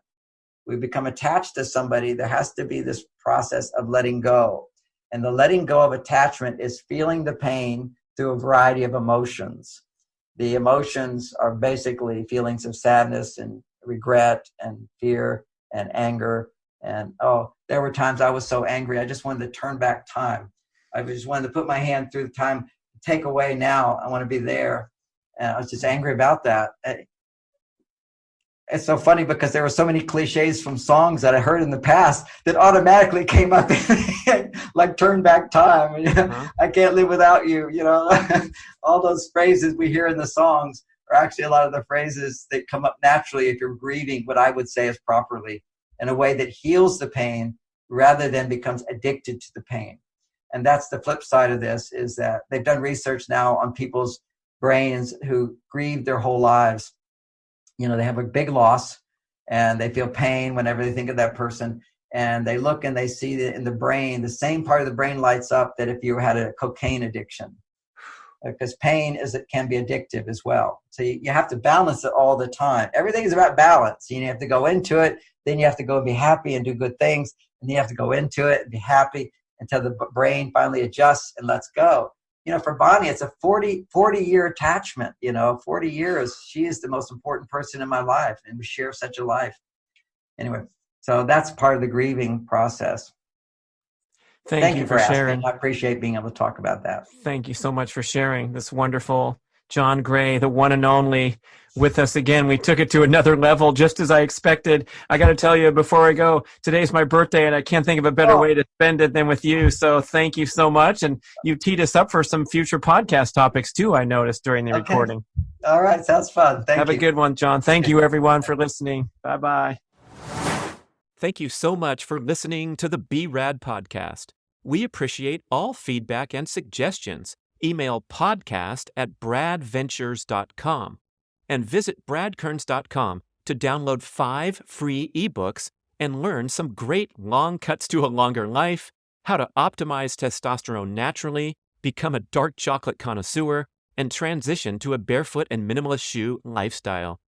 We become attached to somebody. There has to be this process of letting go. And the letting go of attachment is feeling the pain through a variety of emotions. The emotions are basically feelings of sadness and regret and fear and anger. And, there were times I was so angry, I just wanted to turn back time. I just wanted to put my hand through the time take away now. I want to be there. And I was just angry about that. It's so funny because there were so many cliches from songs that I heard in the past that automatically came up like turn back time. I can't live without you. All those phrases we hear in the songs are actually a lot of the phrases that come up naturally if you're grieving what I would say is properly in a way that heals the pain rather than becomes addicted to the pain. And that's the flip side of this, is that they've done research now on people's brains who grieve their whole lives. They have a big loss and they feel pain whenever they think of that person. And they look and they see that in the brain, the same part of the brain lights up that if you had a cocaine addiction. Because pain can be addictive as well. So you have to balance it all the time. Everything is about balance. You have to go into it, then you have to go and be happy and do good things. And then you have to go into it and be happy until the brain finally adjusts and lets go. For Bonnie, it's a 40-year attachment, 40 years. She is the most important person in my life, and we share such a life. Anyway, so that's part of the grieving process. Thank you for sharing. I appreciate being able to talk about that. Thank you so much for sharing this wonderful John Gray, the one and only, with us again. We took it to another level, just as I expected. I got to tell you before I go, today's my birthday, and I can't think of a better way to spend it than with you. So thank you so much. And you teed us up for some future podcast topics too, I noticed during the recording. All right. Sounds fun. Thank you. Have a good one, John. Thank you, everyone, for listening. Bye-bye. Thank you so much for listening to the B.rad podcast. We appreciate all feedback and suggestions. Email podcast@bradventures.com and visit bradkearns.com to download 5 free ebooks and learn some great long cuts to a longer life, how to optimize testosterone naturally, become a dark chocolate connoisseur, and transition to a barefoot and minimalist shoe lifestyle.